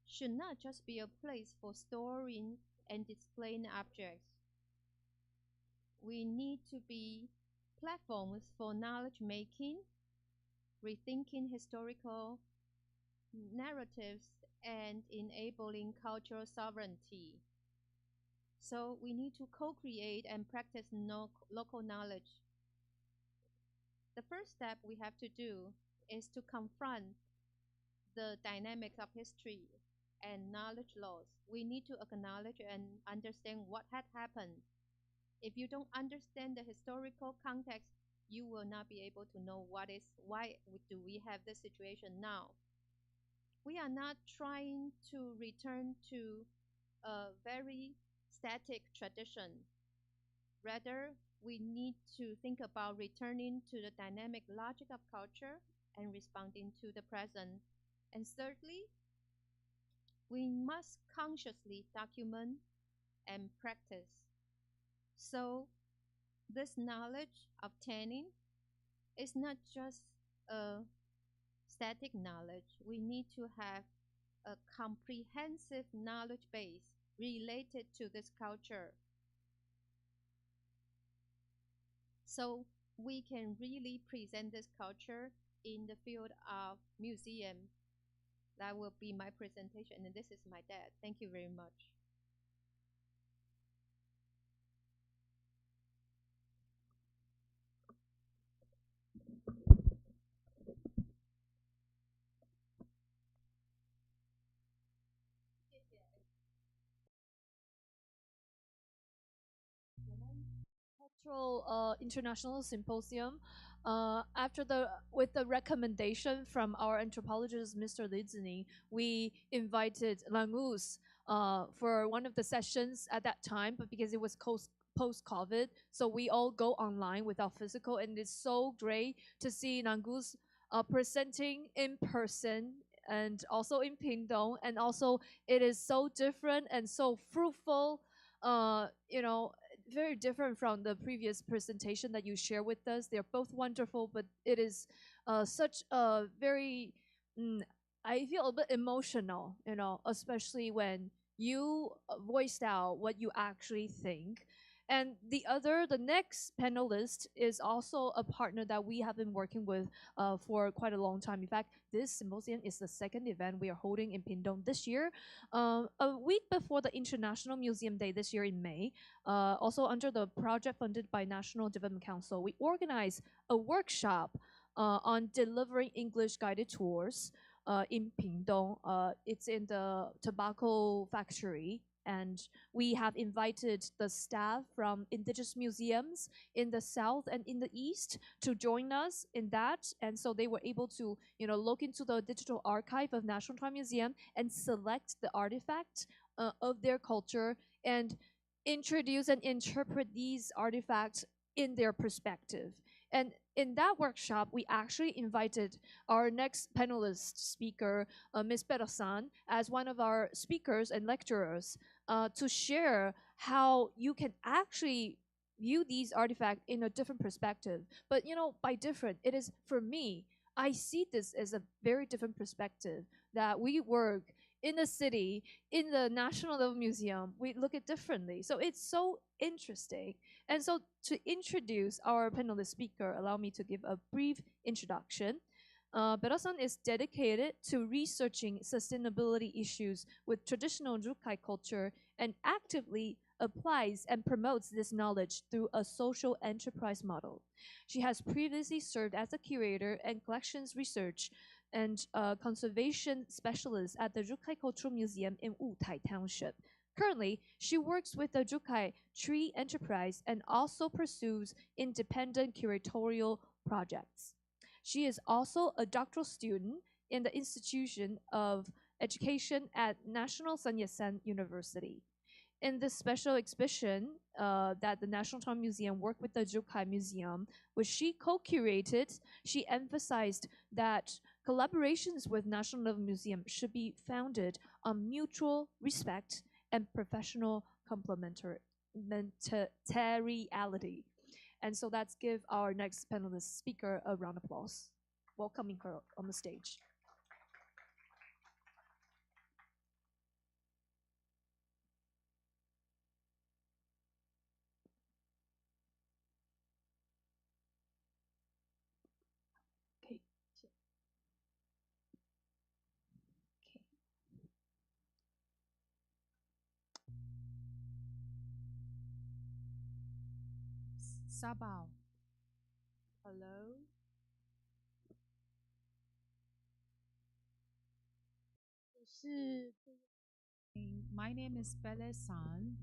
should not just be a place for storing and displaying objects. We need to be platforms for knowledge making, rethinking historical narratives, and enabling cultural sovereignty. So we need to co-create and practice local knowledge. The first step we have to do is to confront the dynamics of history and knowledge loss. We need to acknowledge and understand what had happened. If you don't understand the historical context, you will not be able to know why do we have this situation now. We are not trying to return to a very static tradition. Rather, we need to think about returning to the dynamic logic of culture and responding to the present. And thirdly, we must consciously document and practice. So this knowledge of tanning is not just a static knowledge. We need to have a comprehensive knowledge base related to this culture, so we can really present this culture in the field of museum. That will be my presentation, and this is my dad. Thank you very much. Cultural International Symposium, with the recommendation from our anthropologist, Mr. Lee Tzu-Ning, we invited Langus for one of the sessions at that time, but because it was post-COVID, so we all go online without physical, and it's so great to see Langus presenting in person and also in Pingtung, and also it is so different and so fruitful, very different from the previous presentation that you share with us. They're both wonderful, but it is such a very, I feel a bit emotional, especially when you voiced out what you actually think. And the next panelist is also a partner that we have been working with for quite a long time. In fact, this symposium is the second event we are holding in Pingtung this year. A week before the International Museum Day this year in May, also under the project funded by National Development Council, we organized a workshop on delivering English guided tours in Pingtung. It's in the tobacco factory, and we have invited the staff from indigenous museums in the south and in the east to join us in that. And so they were able to, look into the digital archive of National Taiwan Museum and select the artifact of their culture and introduce and interpret these artifacts in their perspective. And in that workshop, we actually invited our next panelist speaker, Ms. Perasan, as one of our speakers and lecturers to share how you can actually view these artifacts in a different perspective. But by different, it is for me, I see this as a very different perspective, that we work in the city, in the National Level Museum, we look at differently. So it's so interesting. And so to introduce our panelist speaker, allow me to give a brief introduction. Perasan is dedicated to researching sustainability issues with traditional Jukai culture and actively applies and promotes this knowledge through a social enterprise model. She has previously served as a curator and collections research and conservation specialist at the Jukai Cultural Museum in Wutai Township. Currently, she works with the Jukai Tree Enterprise and also pursues independent curatorial projects. She is also a doctoral student in the Institution of Education at National Sun Yat-sen University. In this special exhibition that the National Taiwan Museum worked with the Jukai Museum, which she co-curated, she emphasized that collaborations with National Level Museum should be founded on mutual respect and professional complementarity. And so let's give our next panelist speaker a round of applause, welcoming her on the stage. Okay. Sabao. Hello. My name is Perasan.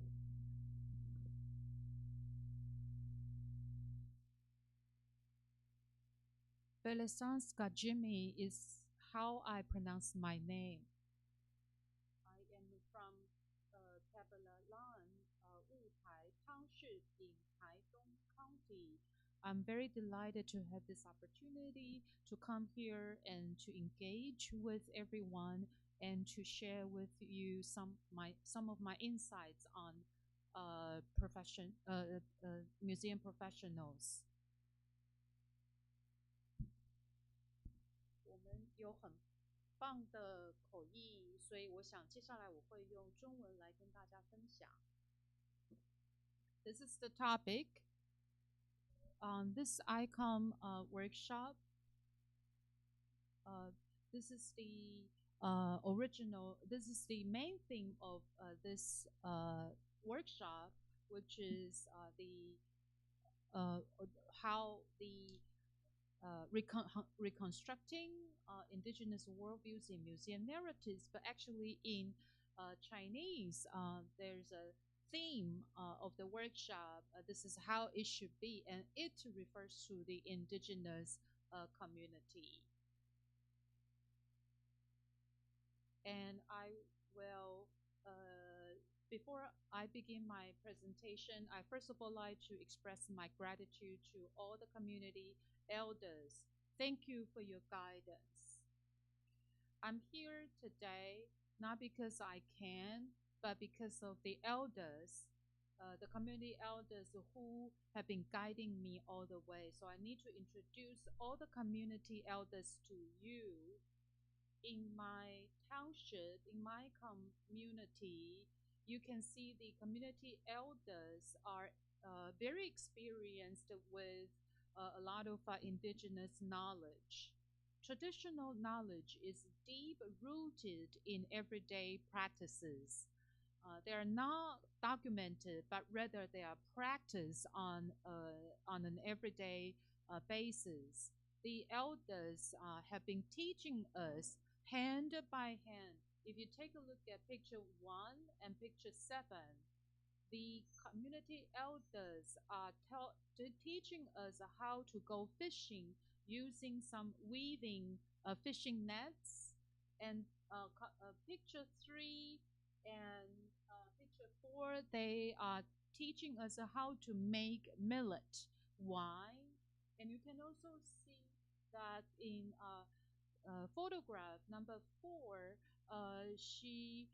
Perasan Skajimi is how I pronounce my name. I am from Lavalian, Wutai Township in Taitung County. I'm very delighted to have this opportunity to come here and to engage with everyone and to share with you some of my insights on museum professionals. 我们有很棒的口译，所以我想接下来我会用中文来跟大家分享。This is the topic on this ICOM workshop. This is the This is the main theme of this workshop, which is how the reconstructing indigenous worldviews in museum narratives, but actually in Chinese, there's a theme of the workshop. This is how it should be, and it refers to the indigenous community. And I will, before I begin my presentation, I first of all like to express my gratitude to all the community elders. Thank you for your guidance. I'm here today not because I can, but because of the elders, the community elders who have been guiding me all the way. So I need to introduce all the community elders to you. In my township, in my community, you can see the community elders are very experienced with a lot of indigenous knowledge. Traditional knowledge is deep-rooted in everyday practices. They are not documented, but rather they are practiced on an everyday basis. The elders have been teaching us hand by hand. If you take a look at picture 1 and picture 7, the community elders are teaching us how to go fishing using some weaving fishing nets. And picture 3 and picture 4, they are teaching us how to make millet wine. And you can also see that in photograph number 4, she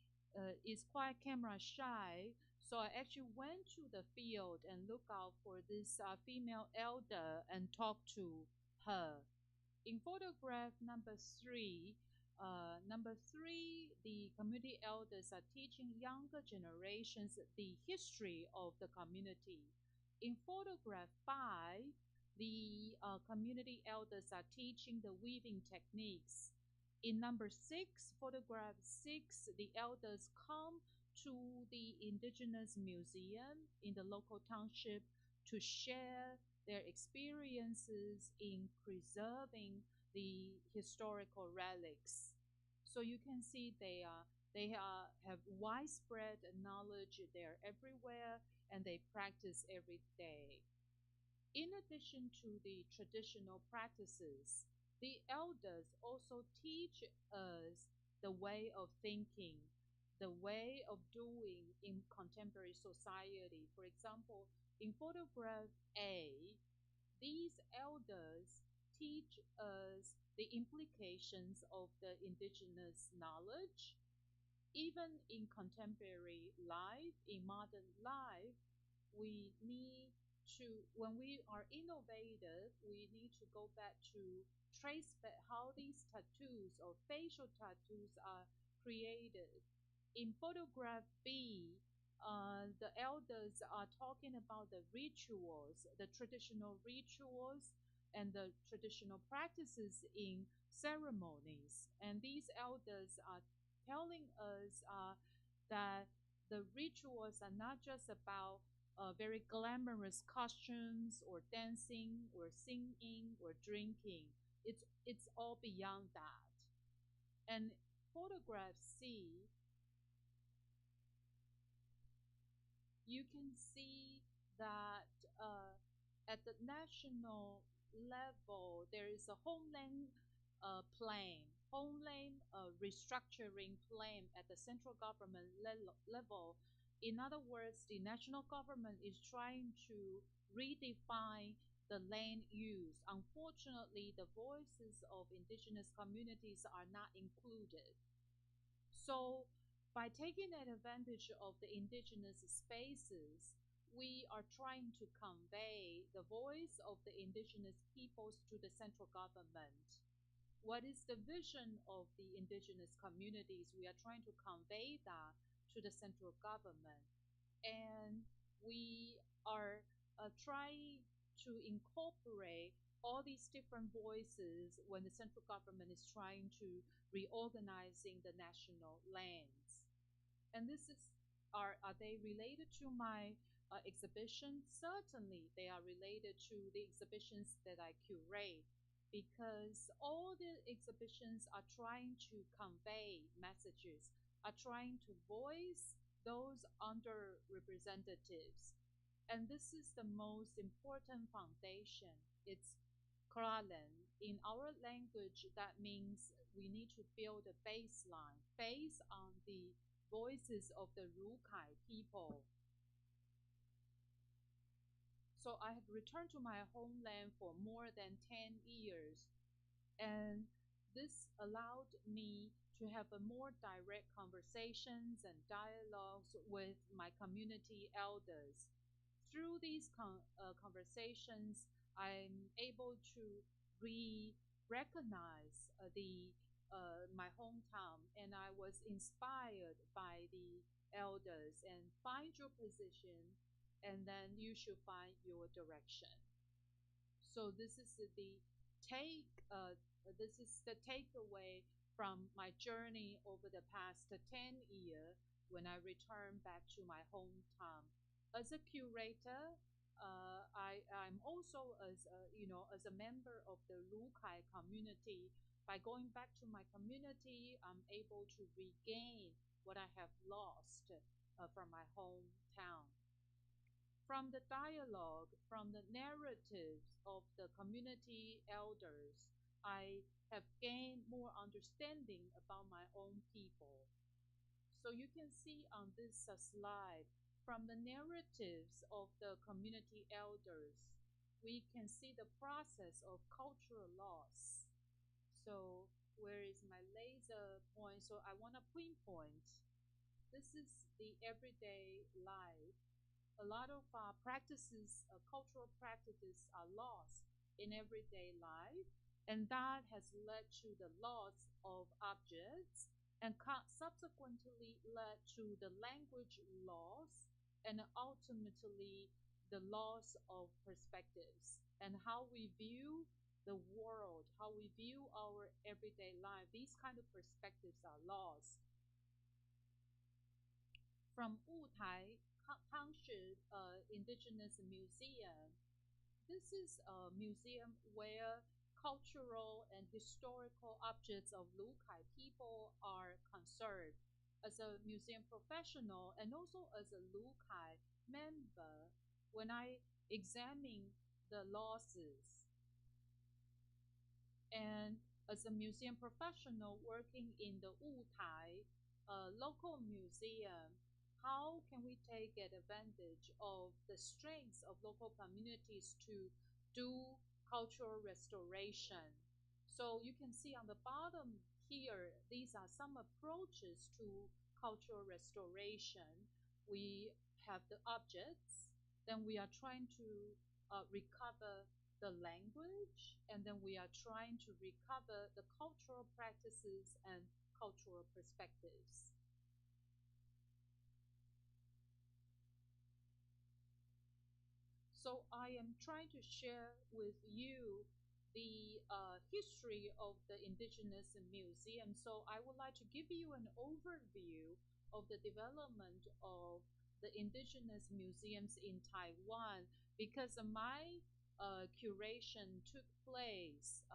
is quite camera shy, So I actually went to the field and looked out for this female elder and talked to her. In photograph number 3, the community elders are teaching younger generations the history of the community. In photograph 5, the community elders are teaching the weaving techniques. In number 6, photograph 6, the elders come to the Indigenous Museum in the local township to share their experiences in preserving the historical relics. So you can see they have widespread knowledge. They're everywhere and they practice every day. In addition to the traditional practices, the elders also teach us the way of thinking, the way of doing in contemporary society. For example, in photograph A, these elders teach us the implications of the indigenous knowledge. Even in contemporary life, in modern life, we need to, when we are innovative, we need to go back to trace back how these tattoos or facial tattoos are created. In photograph B, the elders are talking about the rituals, the traditional rituals, and the traditional practices in ceremonies. And these elders are telling us that the rituals are not just about very glamorous costumes or dancing or singing or drinking. It's all beyond that. And photograph C, you can see that at the national level, there is a homeland plan, homeland restructuring plan at the central government level. In other words, the national government is trying to redefine the land use. Unfortunately, the voices of indigenous communities are not included. So by taking advantage of the indigenous spaces, we are trying to convey the voice of the indigenous peoples to the central government. What is the vision of the indigenous communities? We are trying to convey that to the central government. And we are trying to incorporate all these different voices when the central government is trying to reorganizing the national lands. And this is, are they related to my exhibition? Certainly they are related to the exhibitions that I curate, because all the exhibitions are trying to convey messages, are trying to voice those underrepresentatives. And this is the most important foundation. It's kralan. In our language, that means we need to build a baseline based on the voices of the Rukai people. So I have returned to my homeland for more than 10 years, and this allowed me to have a more direct conversations and dialogues with my community elders. Through these conversations, I'm able to recognize my hometown, and I was inspired by the elders. And find your position, and then you should find your direction. So this is the takeaway from my journey over the past 10 years when I returned back to my hometown. As a curator, I'm also as a member of the Rukai community. By going back to my community, I'm able to regain what I have lost from my hometown. From the dialogue, from the narratives of the community elders, I have gained more understanding about my own people. So you can see on this slide, from the narratives of the community elders, we can see the process of cultural loss. So where is my laser point? So I want to pinpoint. This is the everyday life. A lot of practices, cultural practices are lost in everyday life, and that has led to the loss of objects and subsequently led to the language loss and ultimately the loss of perspectives and how we view the world, how we view our everyday life. These kind of perspectives are lost. From Wutai Township Indigenous Museum, this is a museum where cultural and historical objects of Lukai people are conserved. As a museum professional and also as a Lukai member, when I examine the losses, and as a museum professional working in the Wutai local museum, how can we take advantage of the strengths of local communities to do cultural restoration? So you can see on the bottom here, these are some approaches to cultural restoration. We have the objects, then we are trying to recover the language, and then we are trying to recover the cultural practices and cultural perspectives. So I am trying to share with you the history of the Indigenous Museum. So I would like to give you an overview of the development of the Indigenous museums in Taiwan, because my curation took place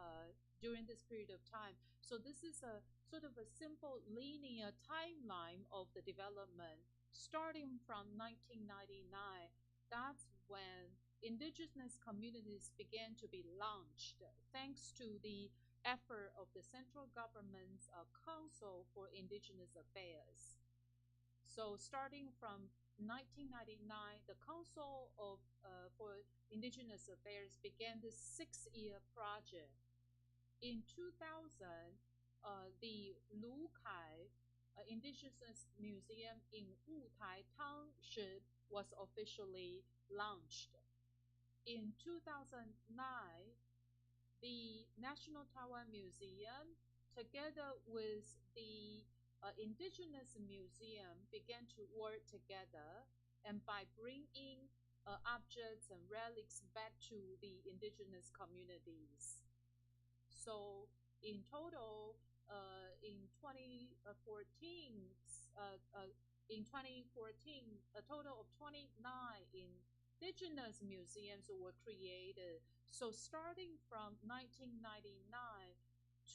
during this period of time. So this is a sort of a simple linear timeline of the development starting from 1999. That's when indigenous communities began to be launched thanks to the effort of the central government's Council for Indigenous Affairs. So starting from 1999, the Council for Indigenous Affairs began this 6-year project. In 2000, the Lukai Indigenous Museum in Wutai Township was officially launched. In 2009, the National Taiwan Museum, together with the Indigenous Museum, began to work together, and by bringing objects and relics back to the indigenous communities. So in total, in 2014, a total of 29 indigenous museums were created. So starting from 1999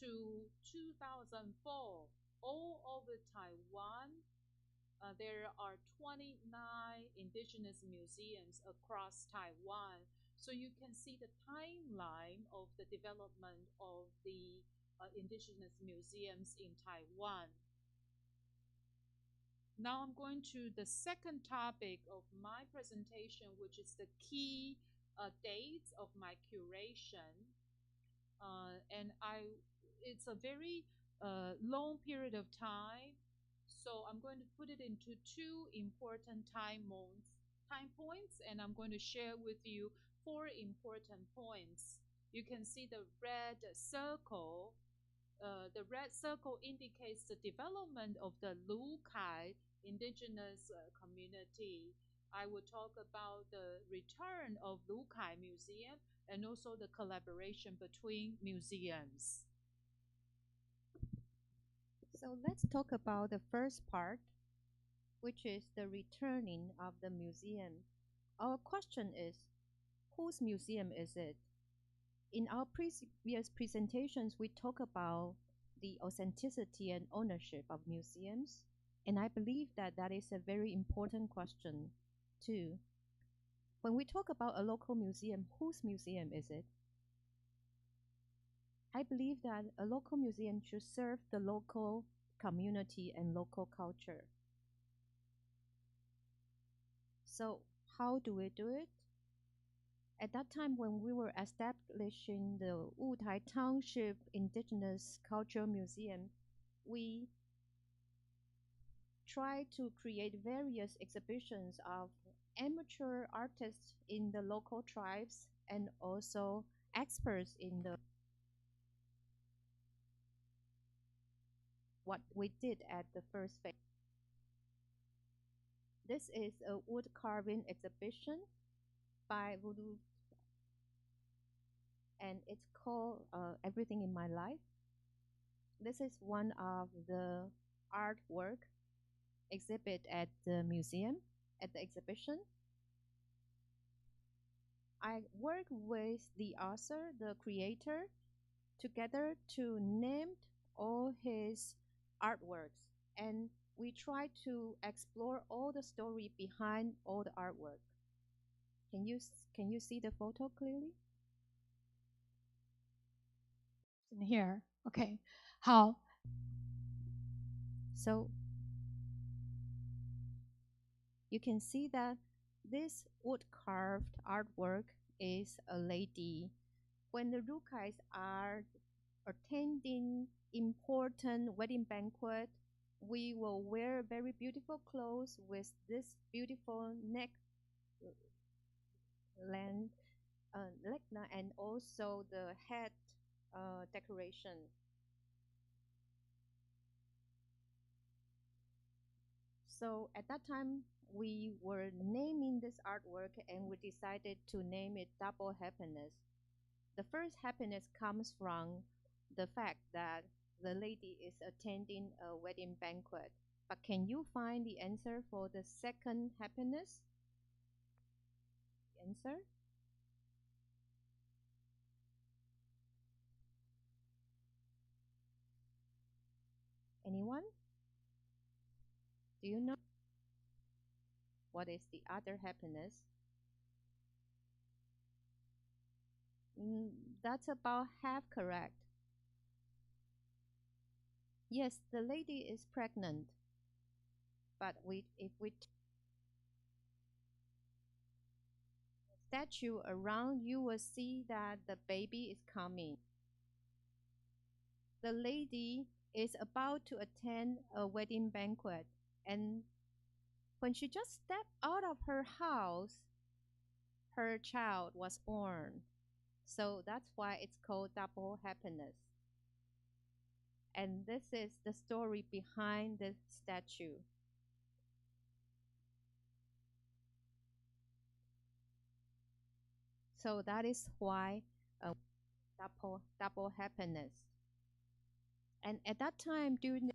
to 2004, all over Taiwan, there are 29 indigenous museums across Taiwan. So you can see the timeline of the development of the indigenous museums in Taiwan. Now I'm going to the second topic of my presentation, which is the key dates of my curation. It's a very long period of time, so I'm going to put it into two important time points, and I'm going to share with you 4 important points. You can see the red circle. The red circle indicates the development of the Lukai indigenous community. I will talk about the return of Lukai Museum and also the collaboration between museums. So let's talk about the first part, which is the returning of the museum. Our question is, whose museum is it? In our previous presentations, we talk about the authenticity and ownership of museums, and I believe that that is a very important question too. When we talk about a local museum, whose museum is it? I believe that a local museum should serve the local community and local culture. So how do we do it? At that time when we were establishing the Wutai Township Indigenous Cultural Museum, we try to create various exhibitions of amateur artists in the local tribes and also experts in the what we did at the first phase. This is a wood carving exhibition by Voodoo, and it's called Everything in My Life. This is one of the artwork exhibit at the museum, at the exhibition. I work with the author, the creator, together to name all his artworks, and we try to explore all the story behind all the artwork. Can you see the photo clearly? In here, okay. 好 So you can see that this wood carved artwork is a lady. When the Rukais are attending important wedding banquet, we will wear very beautiful clothes with this beautiful neckline and also the head decoration. So at that time, we were naming this artwork and we decided to name it Double Happiness. The first happiness comes from the fact that the lady is attending a wedding banquet. But can you find the answer for the second happiness? Answer? Anyone? Do you know what is the other happiness? That's about half correct. Yes, the lady is pregnant. But if we statue around, you will see that the baby is coming. The lady is about to attend a wedding banquet, and when she just stepped out of her house, her child was born. So that's why it's called Double Happiness. And this is the story behind the statue. So that is why double happiness. And at that time, during the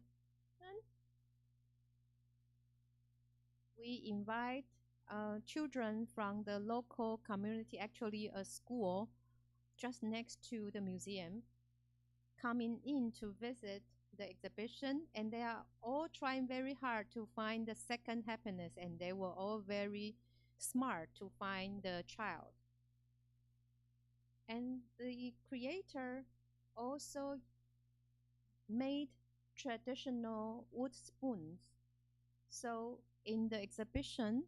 we invite children from the local community, actually a school just next to the museum, coming in to visit the exhibition, and they are all trying very hard to find the second happiness, and they were all very smart to find the child. And the creator also made traditional wood spoons. So in the exhibition,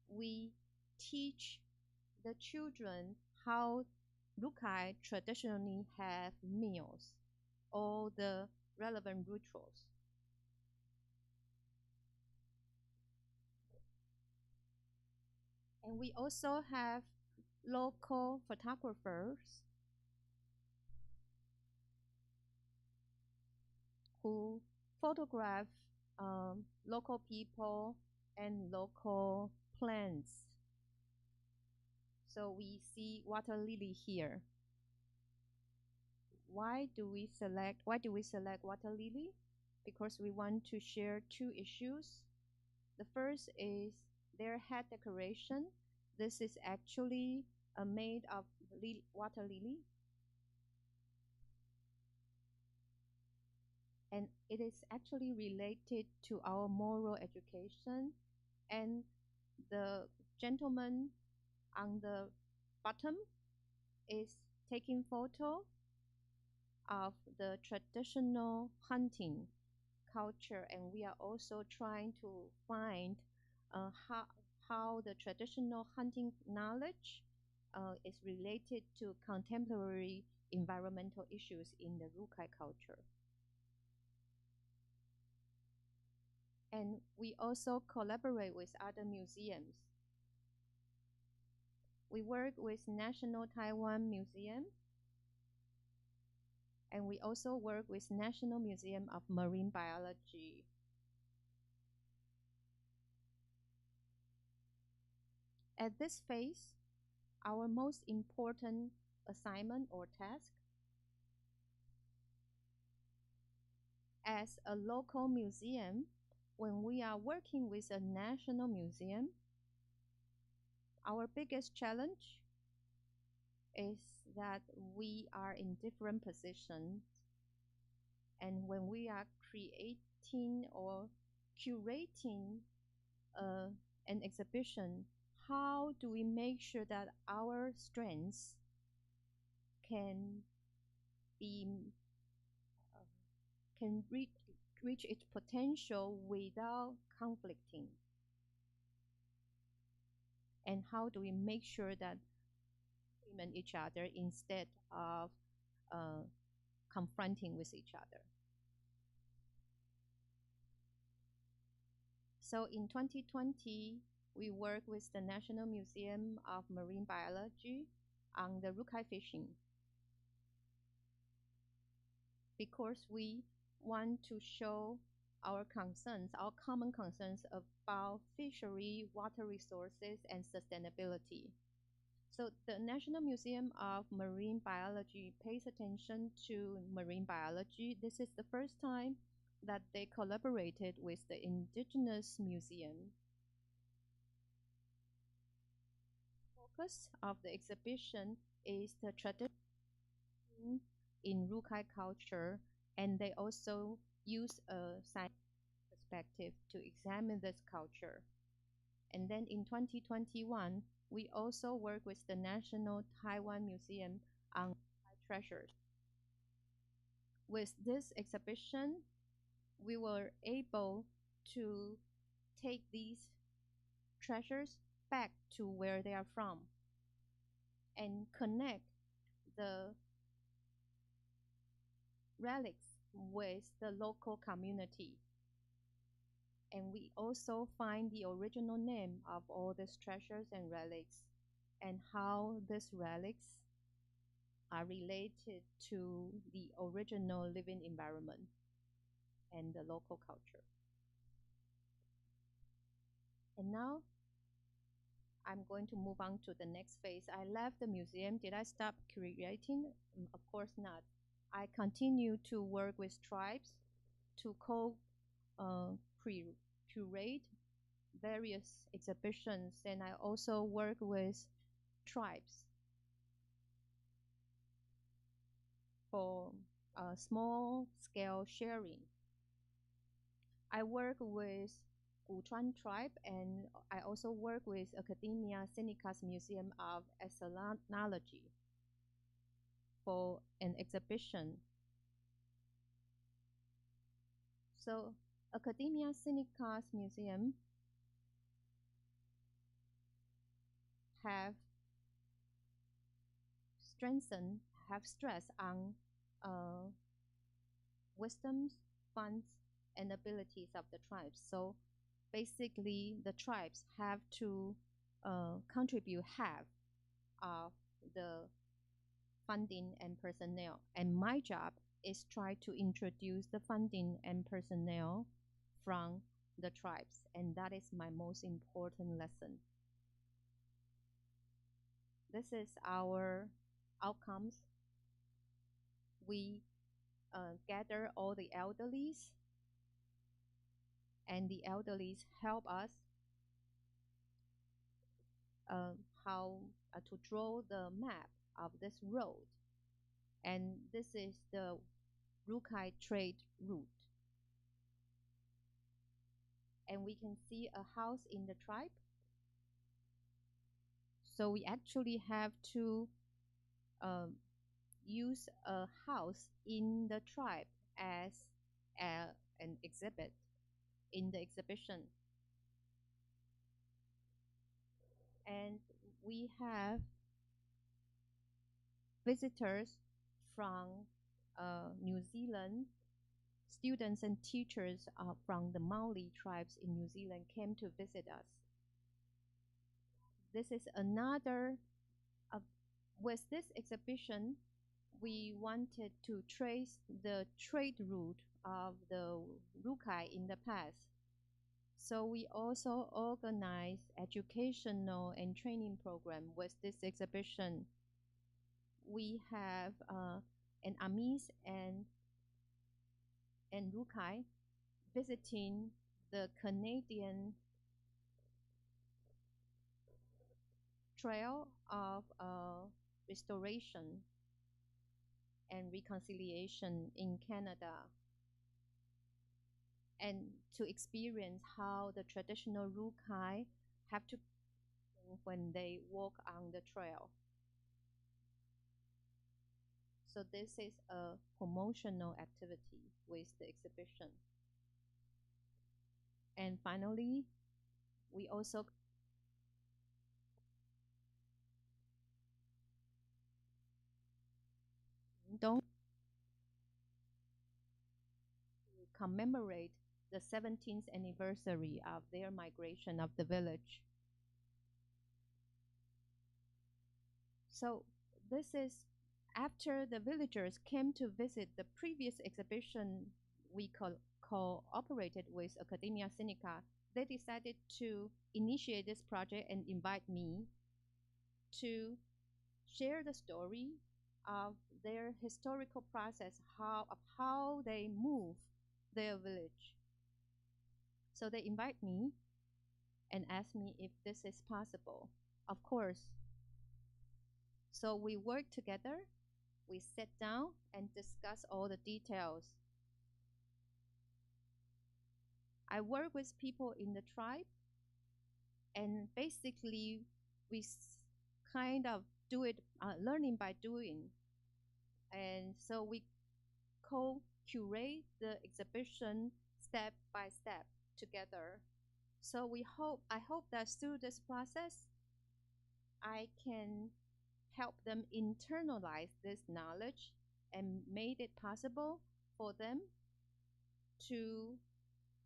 we teach the children how Rukai traditionally have meals, all the relevant rituals. And we also have local photographers who photograph local people and local plants. So we see water lily here. Why do we select water lily? Because we want to share two issues. The first is their head decoration. This is actually made of water lily. And it is actually related to our moral education. And the gentleman on the bottom is taking photo of the traditional hunting culture, and we are also trying to find how the traditional hunting knowledge is related to contemporary environmental issues in the Rukai culture. And we also collaborate with other museums. We work with National Taiwan Museum, and we also work with National Museum of Marine Biology. At this phase, our most important assignment or task as a local museum, when we are working with a national museum, our biggest challenge is that we are in different positions. And when we are creating or curating an exhibition, how do we make sure that our strengths can reach its potential without conflicting? And how do we make sure that we complement each other instead of confronting with each other? So in 2020, we work with the National Museum of Marine Biology on the rukai fishing, because we want to show our concerns, our common concerns about fishery, water resources, and sustainability. So the National Museum of Marine Biology pays attention to marine biology. This is the first time that they collaborated with the Indigenous Museum. Focus of the exhibition is the tradition in Rukai culture, and they also use a scientific perspective to examine this culture. And then in 2021, we also work with the National Taiwan Museum on treasures. With this exhibition, we were able to take these treasures back to where they are from and connect the relics with the local community. And we also find the original name of all these treasures and relics, and how these relics are related to the original living environment and the local culture. And now I'm going to move on to the next phase. I left the museum. Did I stop curating? Of course not. I continue to work with tribes to curate various exhibitions, and I also work with tribes for small-scale sharing. I work with Guchuan tribe, and I also work with Academia Sinica's Museum of Ethnology for an exhibition. So Academia Sinica's Museum have stress on wisdoms, funds, and abilities of the tribes. So basically, the tribes have to contribute half of the funding and personnel. And my job is try to introduce the funding and personnel from the tribes. And that is my most important lesson. This is our outcomes. We gather all the elderlies, and the elderlies help us how to draw the map of this road. And this is the Rukai trade route. And we can see a house in the tribe. So we actually have to use a house in the tribe as an exhibit in the exhibition. And we have visitors from New Zealand, students and teachers from the Maori tribes in New Zealand came to visit us. This is another, with this exhibition, we wanted to trace the trade route of the Rukai in the past. So we also organize educational and training program with this exhibition. We have an Amis and Rukai visiting the Canadian trail of restoration and reconciliation in Canada, and to experience how the traditional Rukai have to when they walk on the trail. So this is a promotional activity with the exhibition. And finally, we also don't commemorate the 17th anniversary of their migration of the village. So this is after the villagers came to visit the previous exhibition we cooperated with Academia Sinica, they decided to initiate this project and invite me to share the story of their historical process, of how they move their village. So they invite me and ask me if this is possible. Of course. So we work together, we sit down and discuss all the details. I work with people in the tribe, and basically we kind of do it, learning by doing. And so we co-curate the exhibition step by step together. So I hope that through this process, I can help them internalize this knowledge and made it possible for them to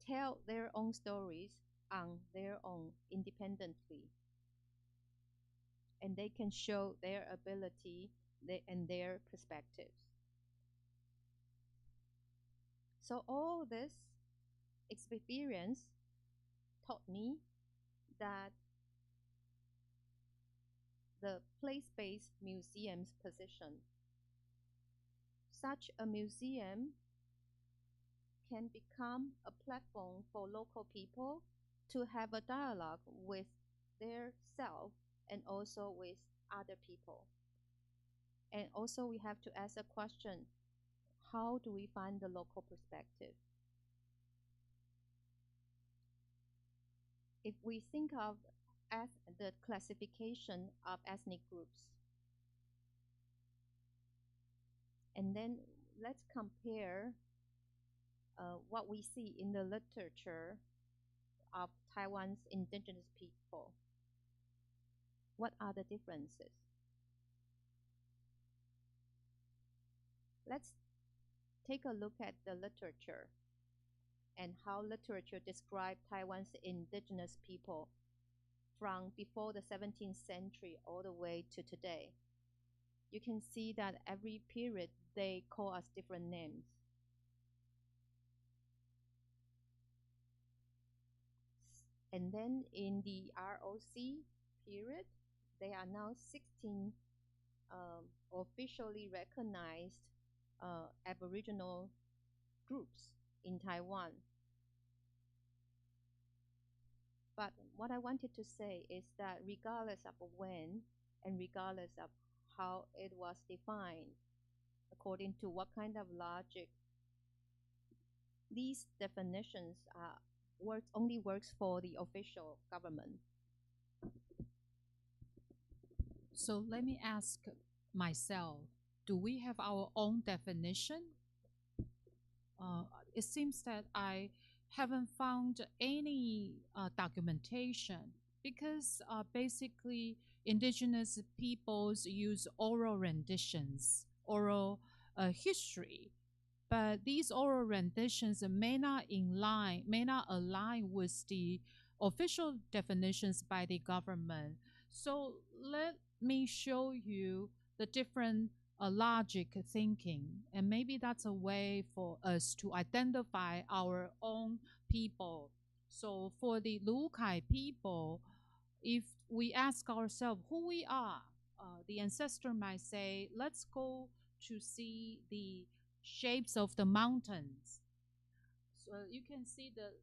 tell their own stories on their own independently. And they can show their ability and their perspectives. So all this experience taught me that the place-based museum's position. Such a museum can become a platform for local people to have a dialogue with their self and also with other people. And also we have to ask a question, how do we find the local perspective? If we think of as the classification of ethnic groups, and then let's compare what we see in the literature of Taiwan's indigenous people. What are the differences? Let's take a look at the literature and how literature describes Taiwan's indigenous people from before the 17th century all the way to today. You can see that every period they call us different names. And then in the ROC period, there are now 16 officially recognized Aboriginal groups in Taiwan. But what I wanted to say is that regardless of when and regardless of how it was defined, according to what kind of logic, these definitions only works for the official government. So let me ask myself, do we have our own definition? It seems that I haven't found any documentation because basically indigenous peoples use oral renditions, oral history but these oral renditions may not align with the official definitions by the government. So let me show you the different logic thinking, and maybe that's a way for us to identify our own people. So for the Lukai people, if we ask ourselves who we are, the ancestor might say, let's go to see the shapes of the mountains. So you can see the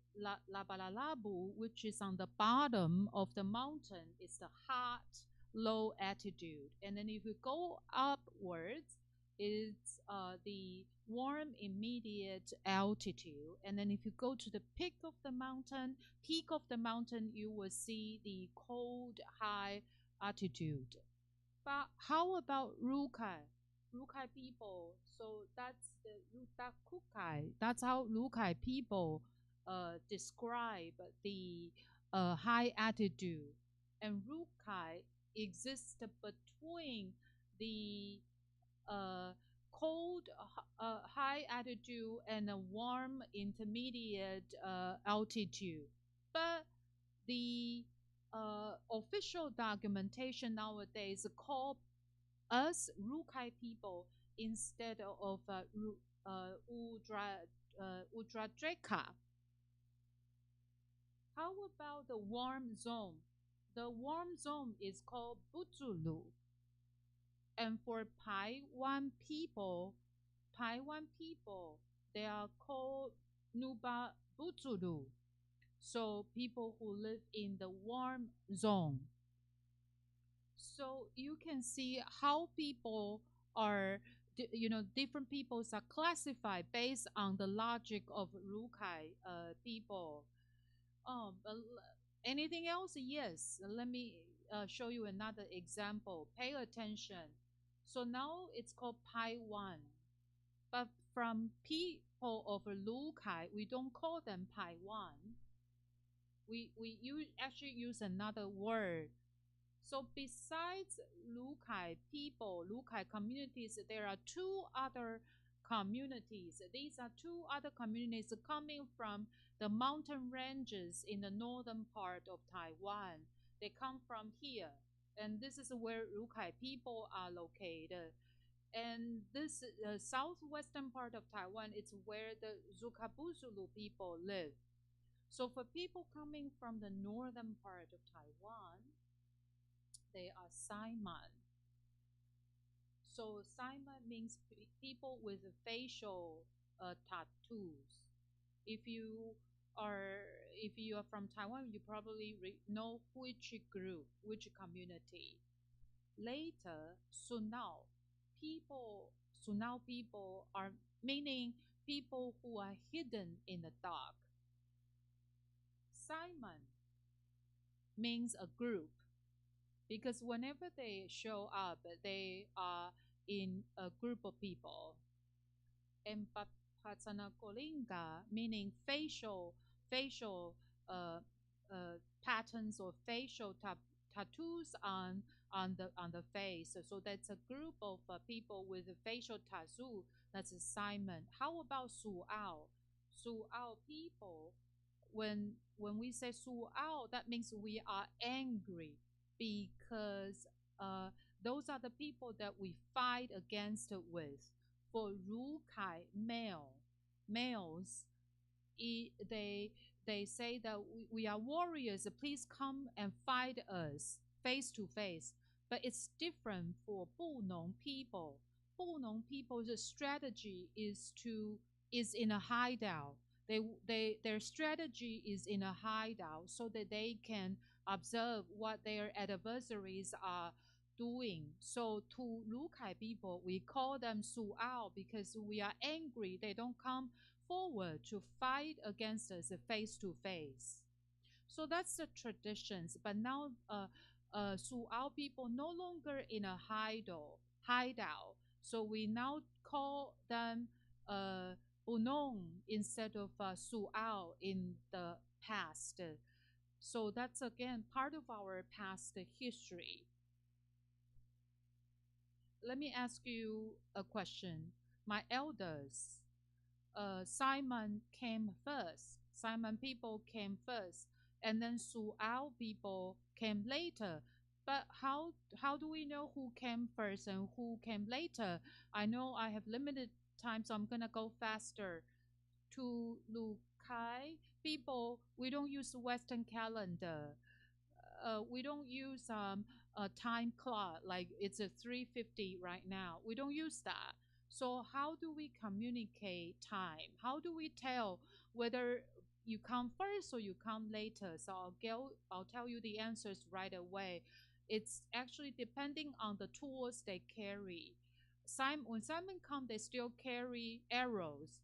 Labalalabu, which is on the bottom of the mountain, is the hot, low altitude. And then if you go upwards, it's the warm, immediate altitude. And then if you go to the peak of the mountain, you will see the cold, high altitude. But how about Rukai? Rukai people. So that's the Rutakukai. That's how Rukai people describe the high altitude. And Rukai exists between the cold high altitude and a warm intermediate altitude. But the official documentation nowadays call us Rukai people instead of Udradreka. How about the warm zone? The warm zone is called Buzulu. And for Taiwan people, they are called Nuba Buzulu. So people who live in the warm zone. So you can see how people are, different peoples are classified based on the logic of Rukai people. Anything else? Yes. Let me show you another example. Pay attention. So now it's called Taiwan. But from people of Rukai, we don't call them Taiwan. We actually use another word. So besides Lukai people, Lukai communities, there are two other communities. These are two other communities coming from the mountain ranges in the northern part of Taiwan. They come from here. And this is where Lukai people are located. And this southwestern part of Taiwan is where the Zukabuzulu people live. So for people coming from the northern part of Taiwan, they are Simon. So Simon means people with facial tattoos. If you are from Taiwan, you probably know which group, which community. Later, Sunao people are meaning people who are hidden in the dark. Simon means a group, because whenever they show up, they are in a group of people. And Patsanakolinga, meaning facial patterns or facial tattoos on the face. So that's a group of people with a facial tattoo. That's a Simon. How about Su'ao? Su'ao people, when we say Su'ao, that means we are angry, because those are the people that we fight against with. For Rukai males, they say that we are warriors, please come and fight us face to face. But it's different for Bunun people. Bunun people's strategy is in a hideout. Their strategy is in a hideout so that they can observe what their adversaries are doing. So to Lukai people, we call them Su'ao because we are angry. They don't come forward to fight against us face to face. So that's the traditions. But now Su'ao people no longer in a hideout. So we now call them Bunun instead of Su'ao in the past. So that's again part of our past history. Let me ask you a question. My elders, Simon came first. Simon people came first, and then Su'ao people came later. But how do we know who came first and who came later? I know I have limited time, so I'm gonna go faster. To Lukai people, we don't use Western calendar. We don't use a time clock like it's a 3:50 right now. We don't use that. So how do we communicate time? How do we tell whether you come first or you come later? So I'll tell you the answers right away. It's actually depending on the tools they carry. When Simon come, they still carry arrows.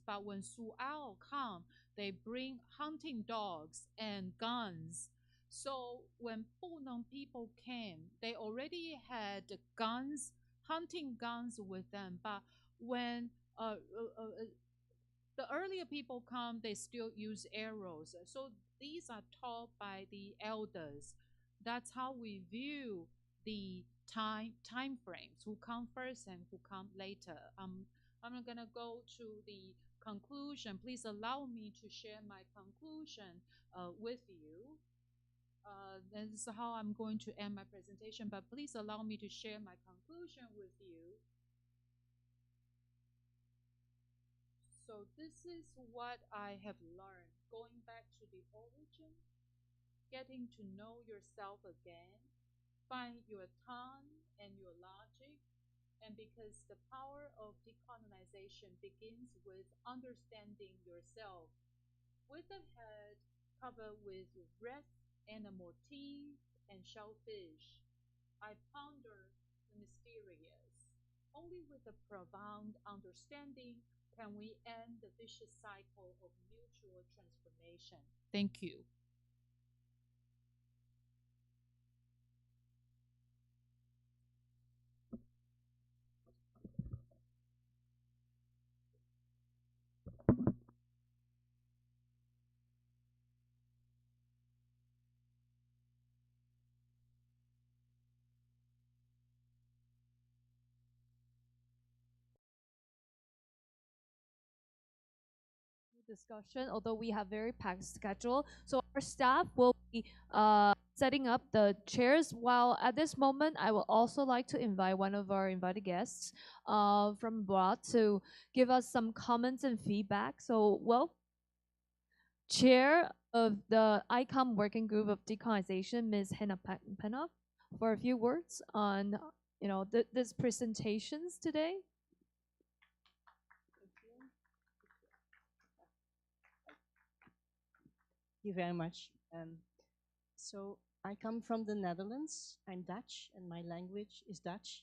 But when Su'ao come, they bring hunting dogs and guns. So when Bunun people came, they already had guns, hunting guns with them. But when the earlier people come, they still use arrows. So these are taught by the elders. That's how we view the time frames, who come first and who come later. I'm not gonna go to the conclusion. Please allow me to share my conclusion with you. This is how I'm going to end my presentation, but please allow me to share my conclusion with you. So this is what I have learned, going back to the origin, getting to know yourself again, find your tongue and your logic, and because the power of decolonization begins with understanding yourself, with a head covered with red animal teeth and shellfish, I ponder the mysterious. Only with a profound understanding can we end the vicious cycle of mutual transformation. Thank you. Discussion, although we have very packed schedule. So our staff will be setting up the chairs. While at this moment, I will also like to invite one of our invited guests from abroad to give us some comments and feedback. So, well, Chair of the ICOM Working Group of Decolonization, Ms. Hannah Penov, for a few words on this presentations today. Thank you very much. So I come from the Netherlands. I'm Dutch, and my language is Dutch.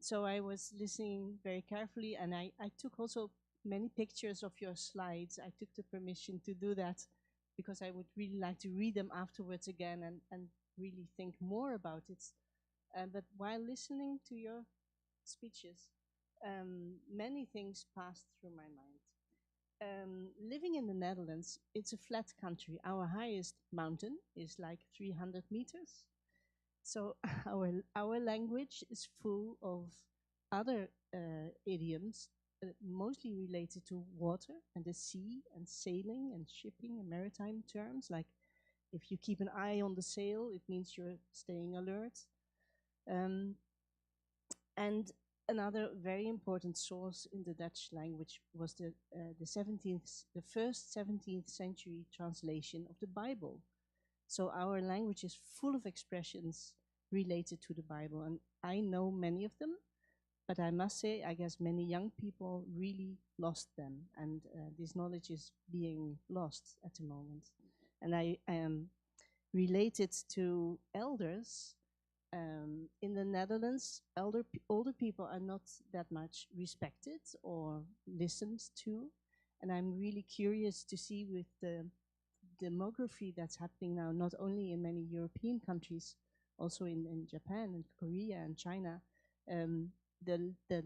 So I was listening very carefully, and I took also many pictures of your slides. I took the permission to do that because I would really like to read them afterwards again and really think more about it. But while listening to your speeches, many things passed through my mind. Living in the Netherlands, it's a flat country. Our highest mountain is like 300 meters. So our language is full of other idioms, mostly related to water and the sea and sailing and shipping and maritime terms. Like if you keep an eye on the sail, it means you're staying alert. And another very important source in the Dutch language was the first 17th century translation of the Bible. So our language is full of expressions related to the Bible, and I know many of them, but I must say, I guess many young people really lost them, and this knowledge is being lost at the moment. And I am related to elders. In the Netherlands, older people are not that much respected or listened to, and I'm really curious to see with the demography that's happening now, not only in many European countries, also in Japan and Korea and China, the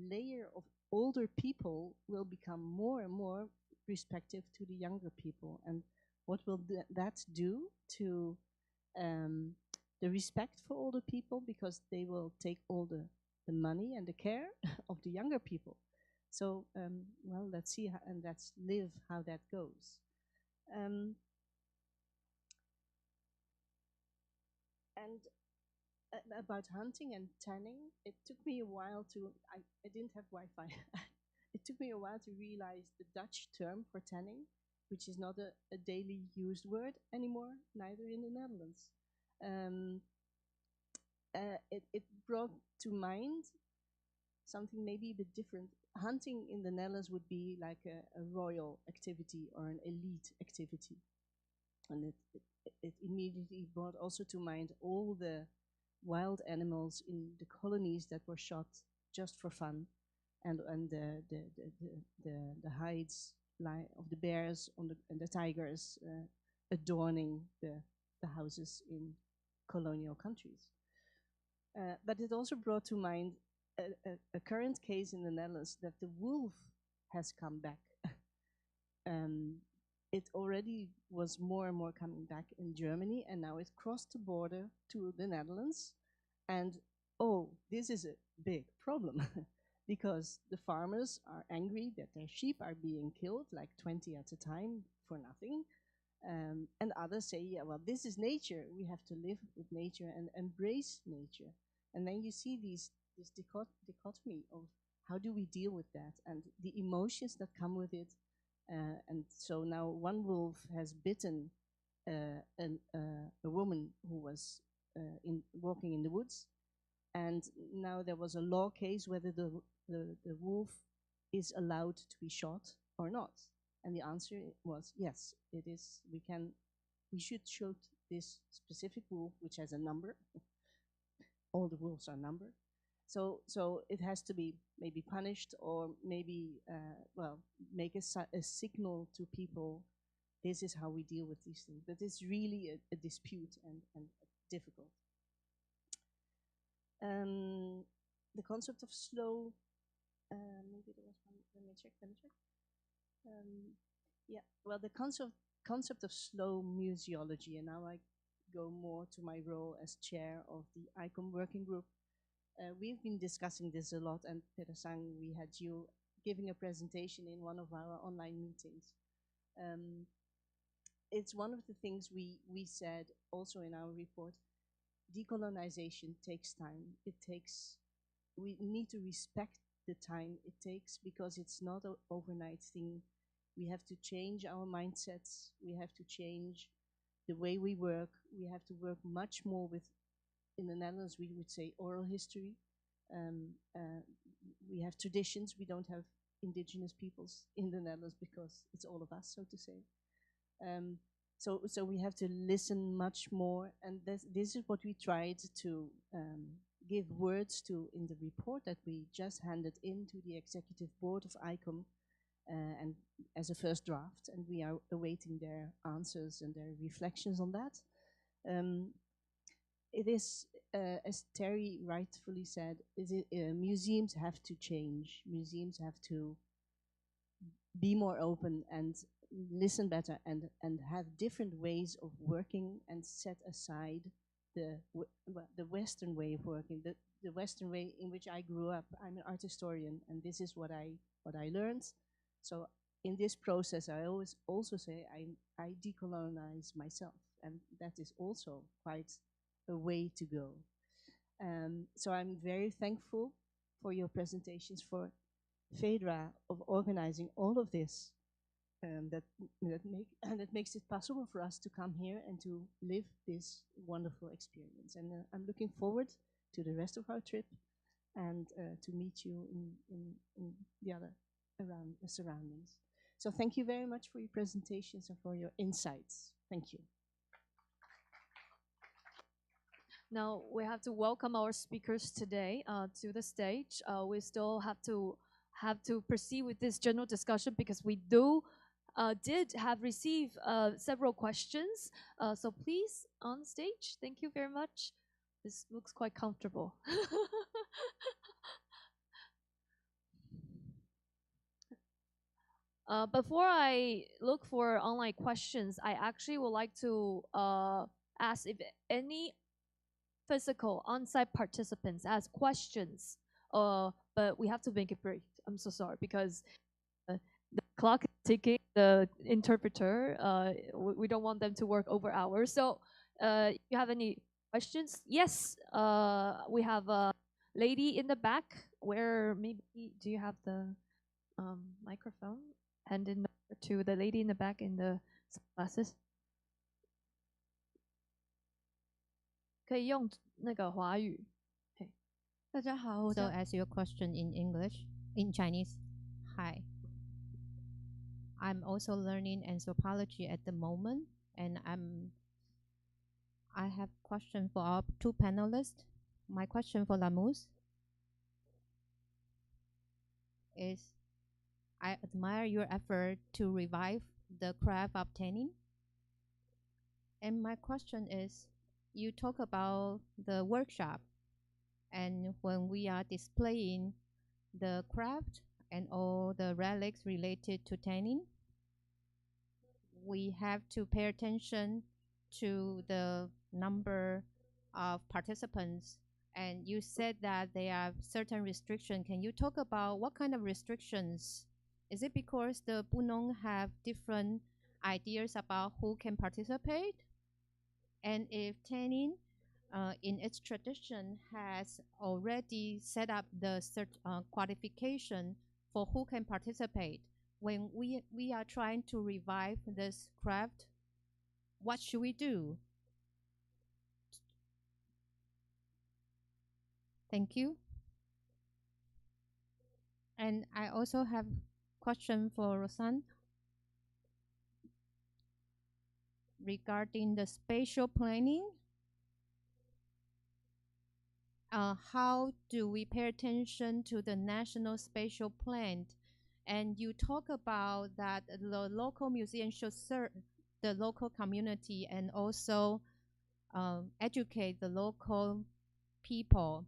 layer of older people will become more and more respective to the younger people. And what will that do to the respect for older people, because they will take all the money and the care of the younger people. So, well, let's see and let's live how that goes. And about hunting and tanning, it took me a while to, I didn't have Wi-Fi. It took me a while to realize the Dutch term for tanning, which is not a daily used word anymore, neither in the Netherlands. It brought to mind something maybe a bit different. Hunting in the Netherlands would be like a royal activity or an elite activity. And it immediately brought also to mind all the wild animals in the colonies that were shot just for fun, and the hides of the bears and the tigers adorning the houses in colonial countries. But it also brought to mind a current case in the Netherlands that the wolf has come back. It already was more and more coming back in Germany, and now it crossed the border to the Netherlands. And oh, this is a big problem because the farmers are angry that their sheep are being killed, like 20 at a time for nothing. And others say, yeah, well, this is nature. We have to live with nature and embrace nature. And then you see this dichotomy of how do we deal with that and the emotions that come with it. And so now one wolf has bitten a woman who was walking in the woods, and now there was a law case whether the wolf is allowed to be shot or not. And the answer was yes, it is. We should shoot this specific wolf, which has a number. All the wolves are numbered. So it has to be maybe punished or maybe, well, make a signal to people, this is how we deal with these things. But it's really a dispute and difficult. The concept of slow, maybe there was one, let me check. Yeah, well, the concept of slow museology, and now I go more to my role as chair of the ICOM working group. We've been discussing this a lot, and Perasan, we had you giving a presentation in one of our online meetings. It's one of the things we said also in our report. Decolonization takes time. We need to respect the time it takes because it's not an overnight thing. We have to change our mindsets. We have to change the way we work. We have to work much more with, in the Netherlands, we would say oral history. We have traditions. We don't have indigenous peoples in the Netherlands because it's all of us, so to say. So we have to listen much more, and this is what we tried to give words to in the report that we just handed in to the executive board of ICOM and as a first draft, and we are awaiting their answers and their reflections on that. It is, as Terry rightfully said, museums have to change. Museums have to be more open and listen better and have different ways of working and set aside the Western way of working, the Western way in which I grew up. I'm an art historian, and this is what I learned. So in this process, I always also say I decolonize myself, and that is also quite a way to go. So I'm very thankful for your presentations, for Phaedra of organizing all of this, that makes it possible for us to come here and to live this wonderful experience. And I'm looking forward to the rest of our trip and to meet you in the other surroundings. So thank you very much for your presentations and for your insights. Thank you. Now we have to welcome our speakers today to the stage. We still have to proceed with this general discussion because we did have received several questions. So please, on stage. Thank you very much. This looks quite comfortable. Before I look for online questions, I actually would like to ask if any physical on-site participants ask questions, but we have to make it brief. I'm so sorry because the clock is ticking. The interpreter, we don't want them to work over hours. So, if you have any questions? Yes, we have a lady in the back. Where maybe do you have the microphone? Hand it over to the lady in the back in the sunglasses. 可以用那个华语。大家好，我 So 叫 ask your question in English, in Chinese. Hi. I'm also learning anthropology at the moment, and I have question for our two panelists. My question for Languz is, I admire your effort to revive the craft of tanning. And my question is, you talk about the workshop, and when we are displaying the craft and all the relics related to tanning, we have to pay attention to the number of participants. And you said that there are certain restrictions. Can you talk about what kind of restrictions? Is it because the Bunun have different ideas about who can participate? And if tanning in its tradition has already set up the qualification for who can participate, when we are trying to revive this craft, what should we do? Thank you. And I also have question for Rosanne regarding the spatial planning. How do we pay attention to the national spatial plan? And you talk about that the local museum should serve the local community and also educate the local people.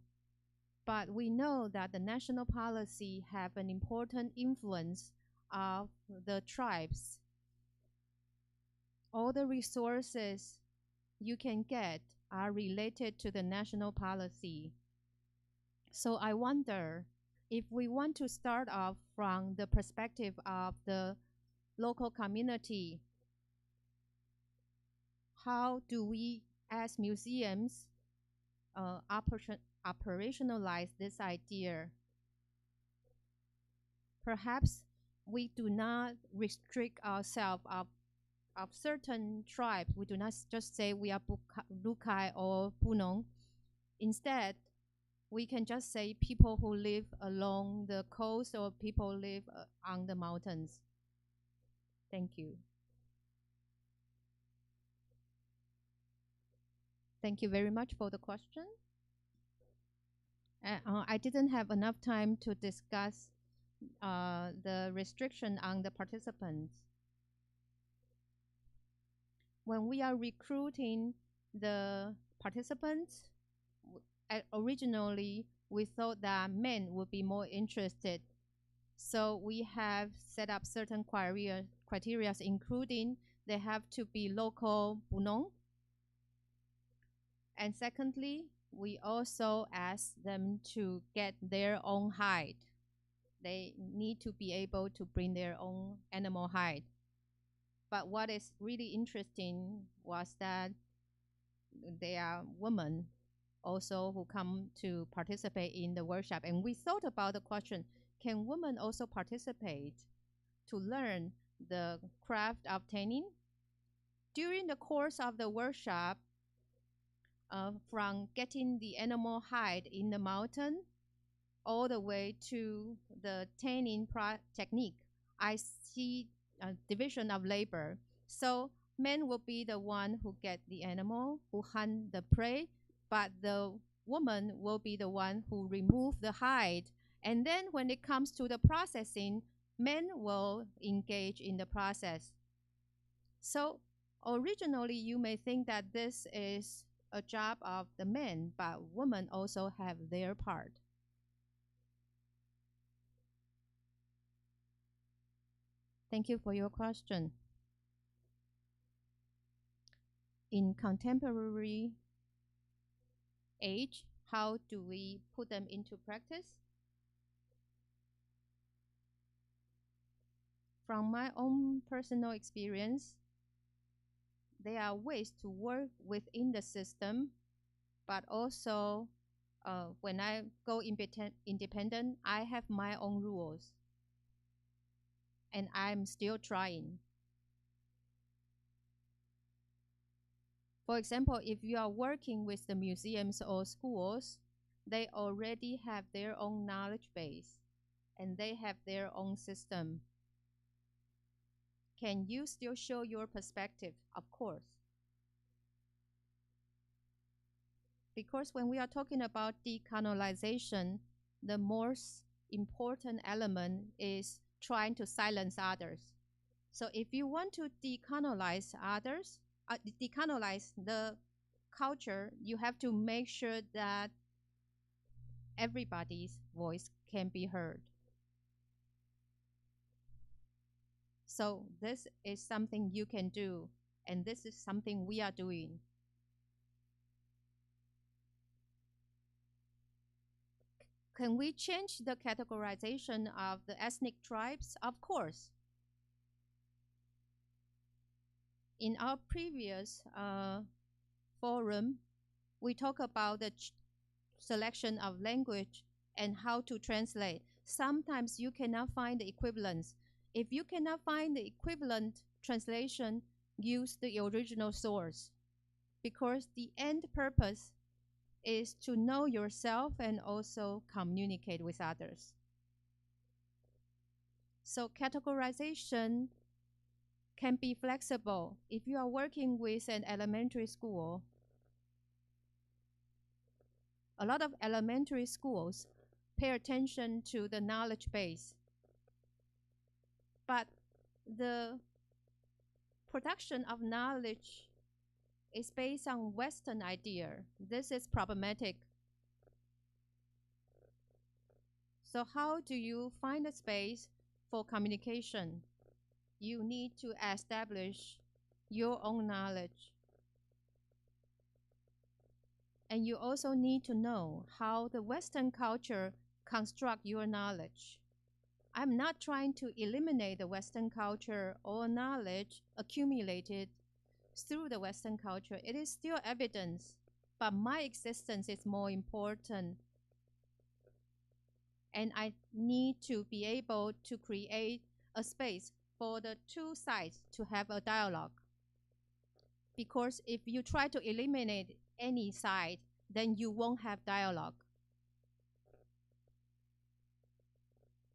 But we know that the national policy have an important influence of the tribes. All the resources you can get are related to the national policy. So I wonder, if we want to start off from the perspective of the local community, how do we as museums operationalize this idea? Perhaps we do not restrict ourselves of certain tribes. We do not just say we are Lukai or Bunun. Instead, we can just say people who live along the coast or people live on the mountains. Thank you. Thank you very much for the question. I didn't have enough time to discuss the restriction on the participants. When we are recruiting the participants, originally we thought that men would be more interested. So we have set up certain criteria, including they have to be local Bunun. And secondly, we also ask them to get their own hide. They need to be able to bring their own animal hide. But what is really interesting was that there are women also who come to participate in the workshop. And we thought about the question, can women also participate to learn the craft of tanning? During the course of the workshop, from getting the animal hide in the mountain all the way to the tanning technique, I see a division of labor. So men will be the one who get the animal, who hunt the prey, but the woman will be the one who remove the hide. And then when it comes to the processing, men will engage in the process. So originally you may think that this is a job of the men, but women also have their part. Thank you for your question. In contemporary age, how do we put them into practice? From my own personal experience, there are ways to work within the system, but also when I go independent, I have my own rules, and I'm still trying. For example, if you are working with the museums or schools, they already have their own knowledge base, and they have their own system. Can you still show your perspective? Of course. Because when we are talking about decolonization, the most important element is trying to silence others. So if you want to decolonize others, decolonize the culture, you have to make sure that everybody's voice can be heard. So this is something you can do, and this is something we are doing. Can we change the categorization of the ethnic tribes? Of course. In our previous forum, we talk about the selection of language and how to translate. Sometimes you cannot find the equivalence. If you cannot find the equivalent translation, use the original source, because the end purpose is to know yourself and also communicate with others. So categorization can be flexible. If you are working with an elementary school, a lot of elementary schools pay attention to the knowledge base, but the production of knowledge is based on Western idea. This is problematic. So how do you find a space for communication? You need to establish your own knowledge. And you also need to know how the Western culture construct your knowledge. I'm not trying to eliminate the Western culture or knowledge accumulated through the Western culture. It is still evidence, but my existence is more important. And I need to be able to create a space for the two sides to have a dialogue. Because if you try to eliminate any side, then you won't have dialogue.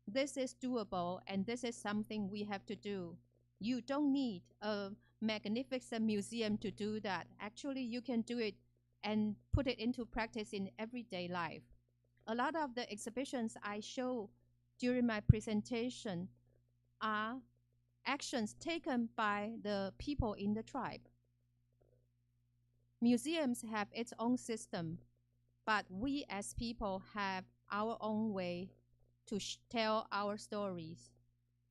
This is doable, and this is something we have to do. You don't need a magnificent museum to do that. Actually, you can do it and put it into practice in everyday life. A lot of the exhibitions I show during my presentation are actions taken by the people in the tribe. Museums have its own system, but we as people have our own way to tell our stories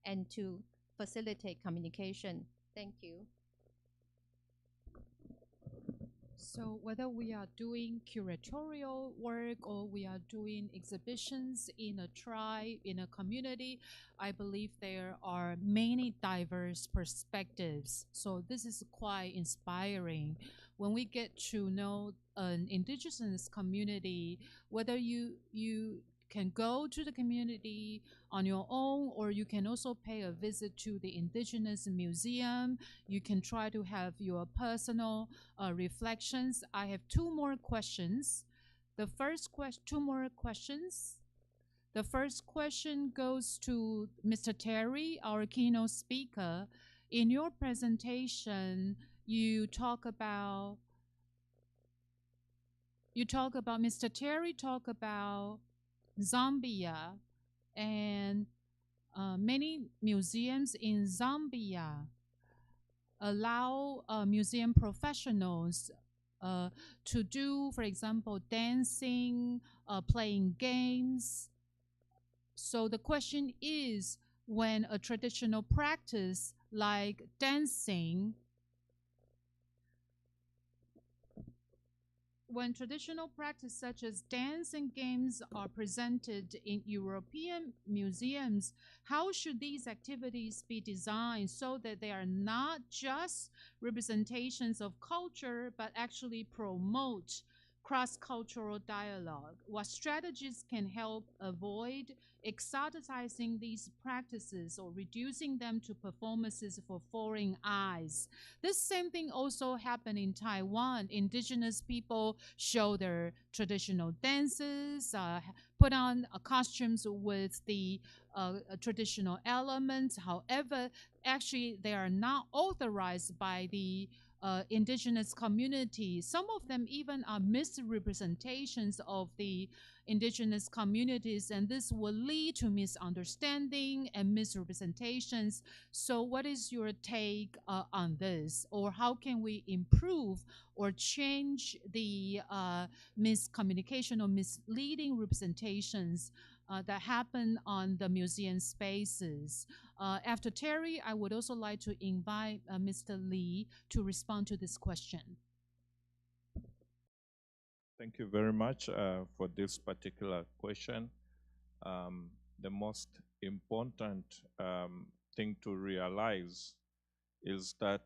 and to facilitate communication. Thank you. So whether we are doing curatorial work or we are doing exhibitions in a tribe, in a community, I believe there are many diverse perspectives. So this is quite inspiring. When we get to know an indigenous community, whether you can go to the community on your own, or you can also pay a visit to the Indigenous Museum. You can try to have your personal reflections. I have two more questions. Two more questions. The first question goes to Mr. Terry, our keynote speaker. In your presentation, Mr. Terry talk about Zambia, and many museums in Zambia allow museum professionals to do, for example, dancing, playing games. So the question is, when a traditional practice like dancing, when traditional practice such as dance and games are presented in European museums, how should these activities be designed so that they are not just representations of culture, but actually promote cross-cultural dialogue? What strategies can help avoid exoticizing these practices or reducing them to performances for foreign eyes? This same thing also happened in Taiwan. Indigenous people show their traditional dances, put on costumes with the traditional elements. However, actually, they are not authorized by the indigenous community. Some of them even are misrepresentations of the indigenous communities, and this will lead to misunderstanding and misrepresentations. So what is your take on this? Or how can we improve or change the miscommunication or misleading representations that happen on the museum spaces? After Terry, I would also like to invite Mr. Lee to respond to this question. Thank you very much for this particular question. The most important thing to realize is that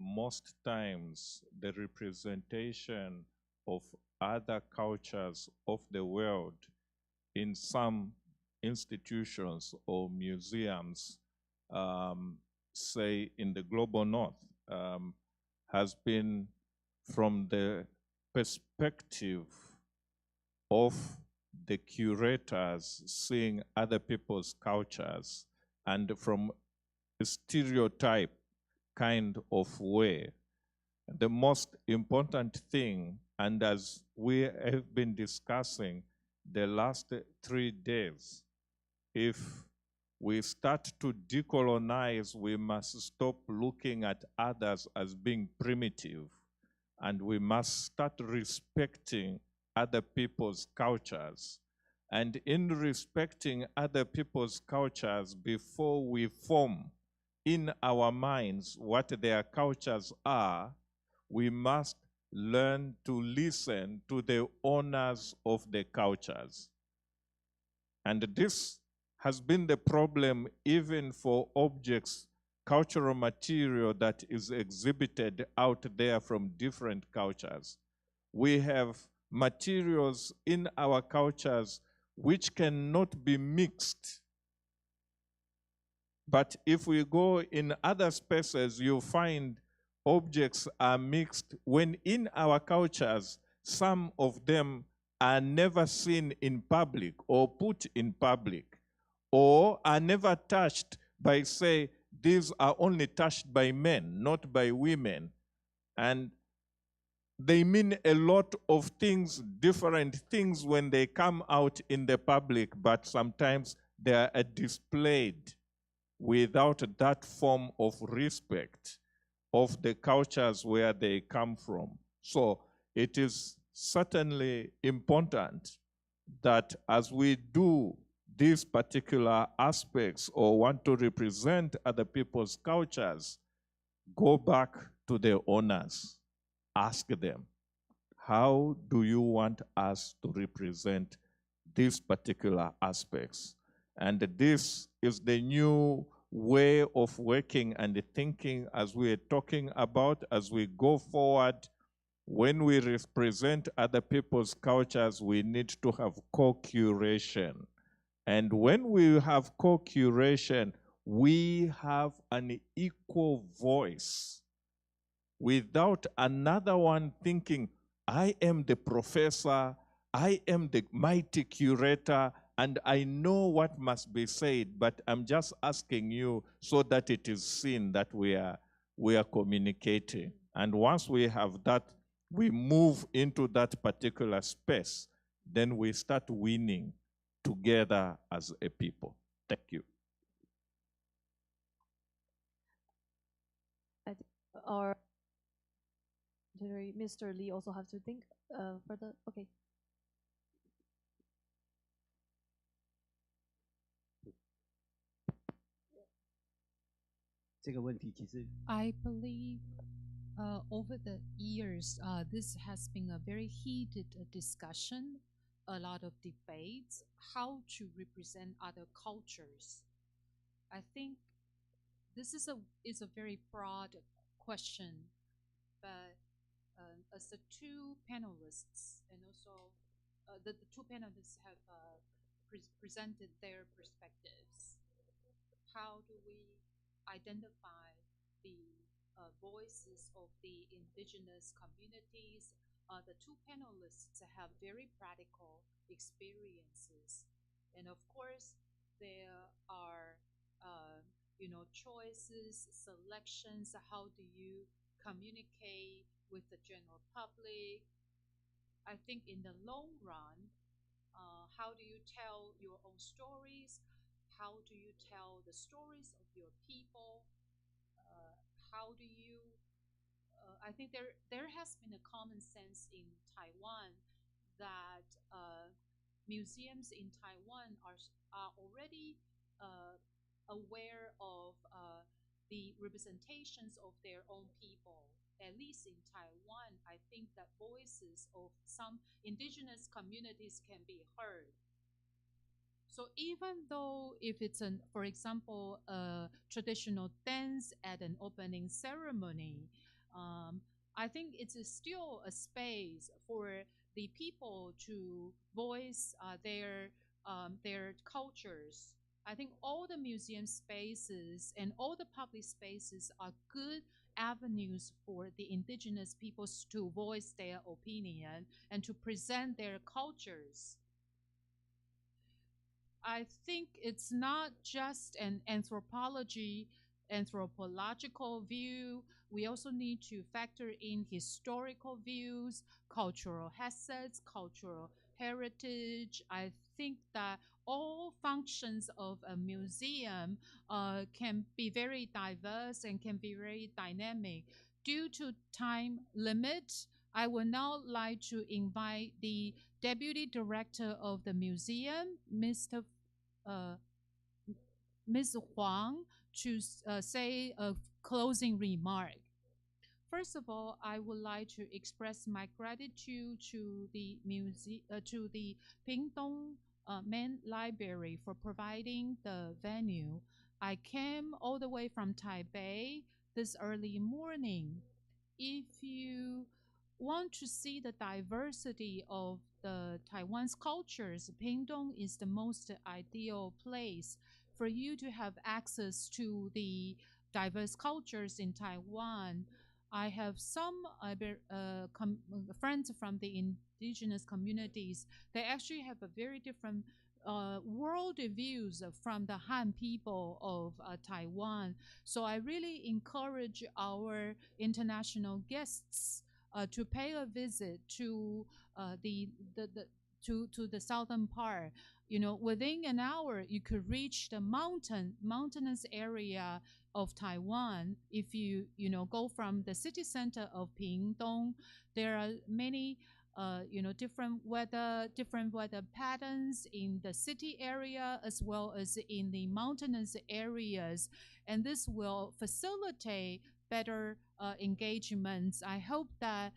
most times the representation of other cultures of the world in some institutions or museums, say in the global north, has been from the perspective of the curators seeing other people's cultures and from a stereotype kind of way. The most important thing, and as we have been discussing the last 3 days, if we start to decolonize, we must stop looking at others as being primitive, and we must start respecting other people's cultures. And in respecting other people's cultures, before we form in our minds what their cultures are, we must learn to listen to the owners of the cultures. And this has been the problem even for objects, cultural material that is exhibited out there from different cultures. We have materials in our cultures which cannot be mixed. But if we go in other spaces, you'll find objects are mixed, when in our cultures, some of them are never seen in public or put in public, or are never touched by, say, these are only touched by men, not by women. And they mean a lot of things, different things when they come out in the public, but sometimes they are displayed without that form of respect of the cultures where they come from. So it is certainly important that as we do these particular aspects or want to represent other people's cultures, go back to the owners. Ask them, how do you want us to represent these particular aspects? And this is the new way of working and thinking as we are talking about as we go forward. When we represent other people's cultures, we need to have co-curation. And when we have co-curation, we have an equal voice without another one thinking, I am the professor, I am the mighty curator, and I know what must be said, but I'm just asking you so that it is seen that we are communicating. And once we have that, we move into that particular space, then we start winning together as a people. Thank you. Or Mr. Lee also have to think further. Okay. I believe Over the years, this has been a very heated discussion, a lot of debates, how to represent other cultures. I think this is a very broad question, but as the two panelists and also the two panelists have presented their perspectives, how do we identify the voices of the indigenous communities? The two panelists have very practical experiences, and of course, there are choices, selections. How do you communicate with the general public? I think in the long run, how do you tell your own stories? How do you tell the stories of your people? How do you? I think there has been a common sense in Taiwan that museums in Taiwan are already aware of the representations of their own people. At least in Taiwan, I think that voices of some indigenous communities can be heard. So even though if it's for example, a traditional dance at an opening ceremony, I think it is still a space for the people to voice their cultures. I think all the museum spaces and all the public spaces are good avenues for the indigenous peoples to voice their opinion and to present their cultures. I think it's not just an anthropological view. We also need to factor in historical views, cultural assets, cultural heritage. I think that all functions of a museum can be very diverse and can be very dynamic. Due to time limit, I would now like to invite the Deputy Director of the museum, Ms. Huang, to say a closing remark. First of all, I would like to express my gratitude to the Pingtung Main Library for providing the venue. I came all the way from Taipei this early morning. If you want to see the diversity of the Taiwan's cultures, Pingtung is the most ideal place for you to have access to the diverse cultures in Taiwan. I have some friends from the indigenous communities. They actually have a very different world views from the Han people of Taiwan. So I really encourage our international guests to pay a visit to the southern part. Within an hour, you could reach the mountainous area of Taiwan. If you go from the city center of Pingtung, there are many different weather patterns in the city area as well as in the mountainous areas, and this will facilitate better engagements. I hope that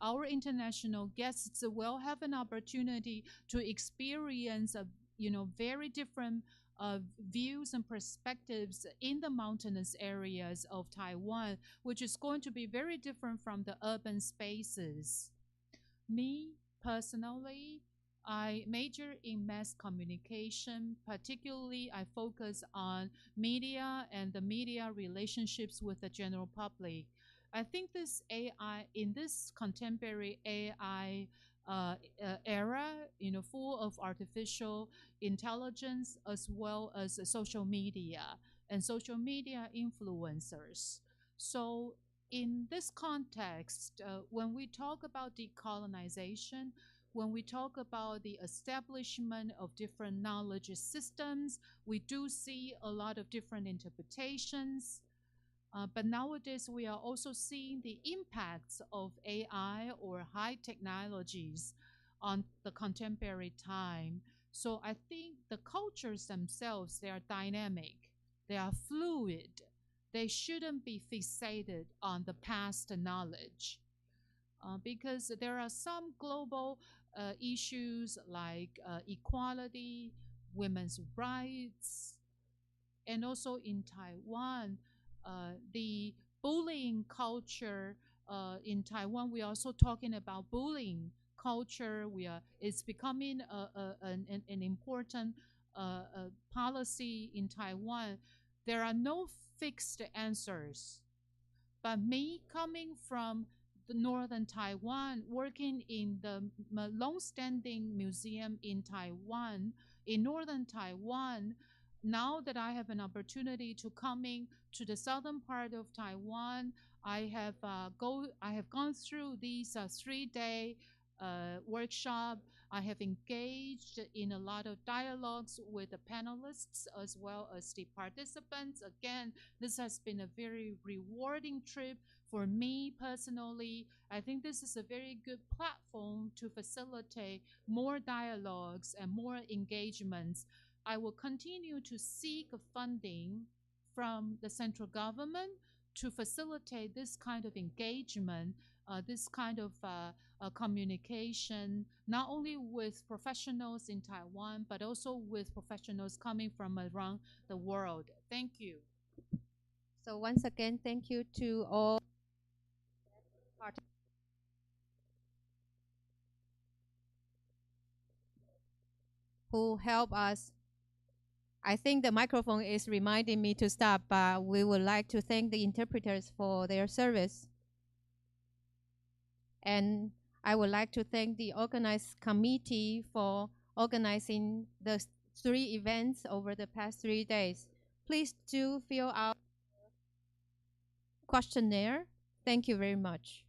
our international guests will have an opportunity to experience very different views and perspectives in the mountainous areas of Taiwan, which is going to be very different from the urban spaces. Me, personally, I major in mass communication. Particularly, I focus on media and the media relationships with the general public. I think this AI, in this contemporary AI era, full of artificial intelligence as well as social media and social media influencers. So in this context, when we talk about decolonization, when we talk about the establishment of different knowledge systems, we do see a lot of different interpretations. But nowadays, we are also seeing the impacts of AI or high technologies on the contemporary time. So I think the cultures themselves, they are dynamic, they are fluid, they shouldn't be fixated on the past knowledge. Because there are some global issues like equality, women's rights, and also in Taiwan, the bullying culture in Taiwan. We are also talking about bullying culture. It's becoming an important policy in Taiwan. There are no fixed answers. But me coming from the northern Taiwan, working in the long-standing museum in Taiwan, in northern Taiwan, now that I have an opportunity to coming to the southern part of Taiwan, I have gone through these 3-day workshop. I have engaged in a lot of dialogues with the panelists as well as the participants. Again, this has been a very rewarding trip for me personally. I think this is a very good platform to facilitate more dialogues and more engagements. I will continue to seek funding from the central government to facilitate this kind of engagement, this kind of communication, not only with professionals in Taiwan, but also with professionals coming from around the world. Thank you. So once again, thank you to all who help us. I think the microphone is reminding me to stop, but we would like to thank the interpreters for their service. And I would like to thank the organized committee for organizing the 3 events over the past 3 days. Please do fill out questionnaire. Thank you very much.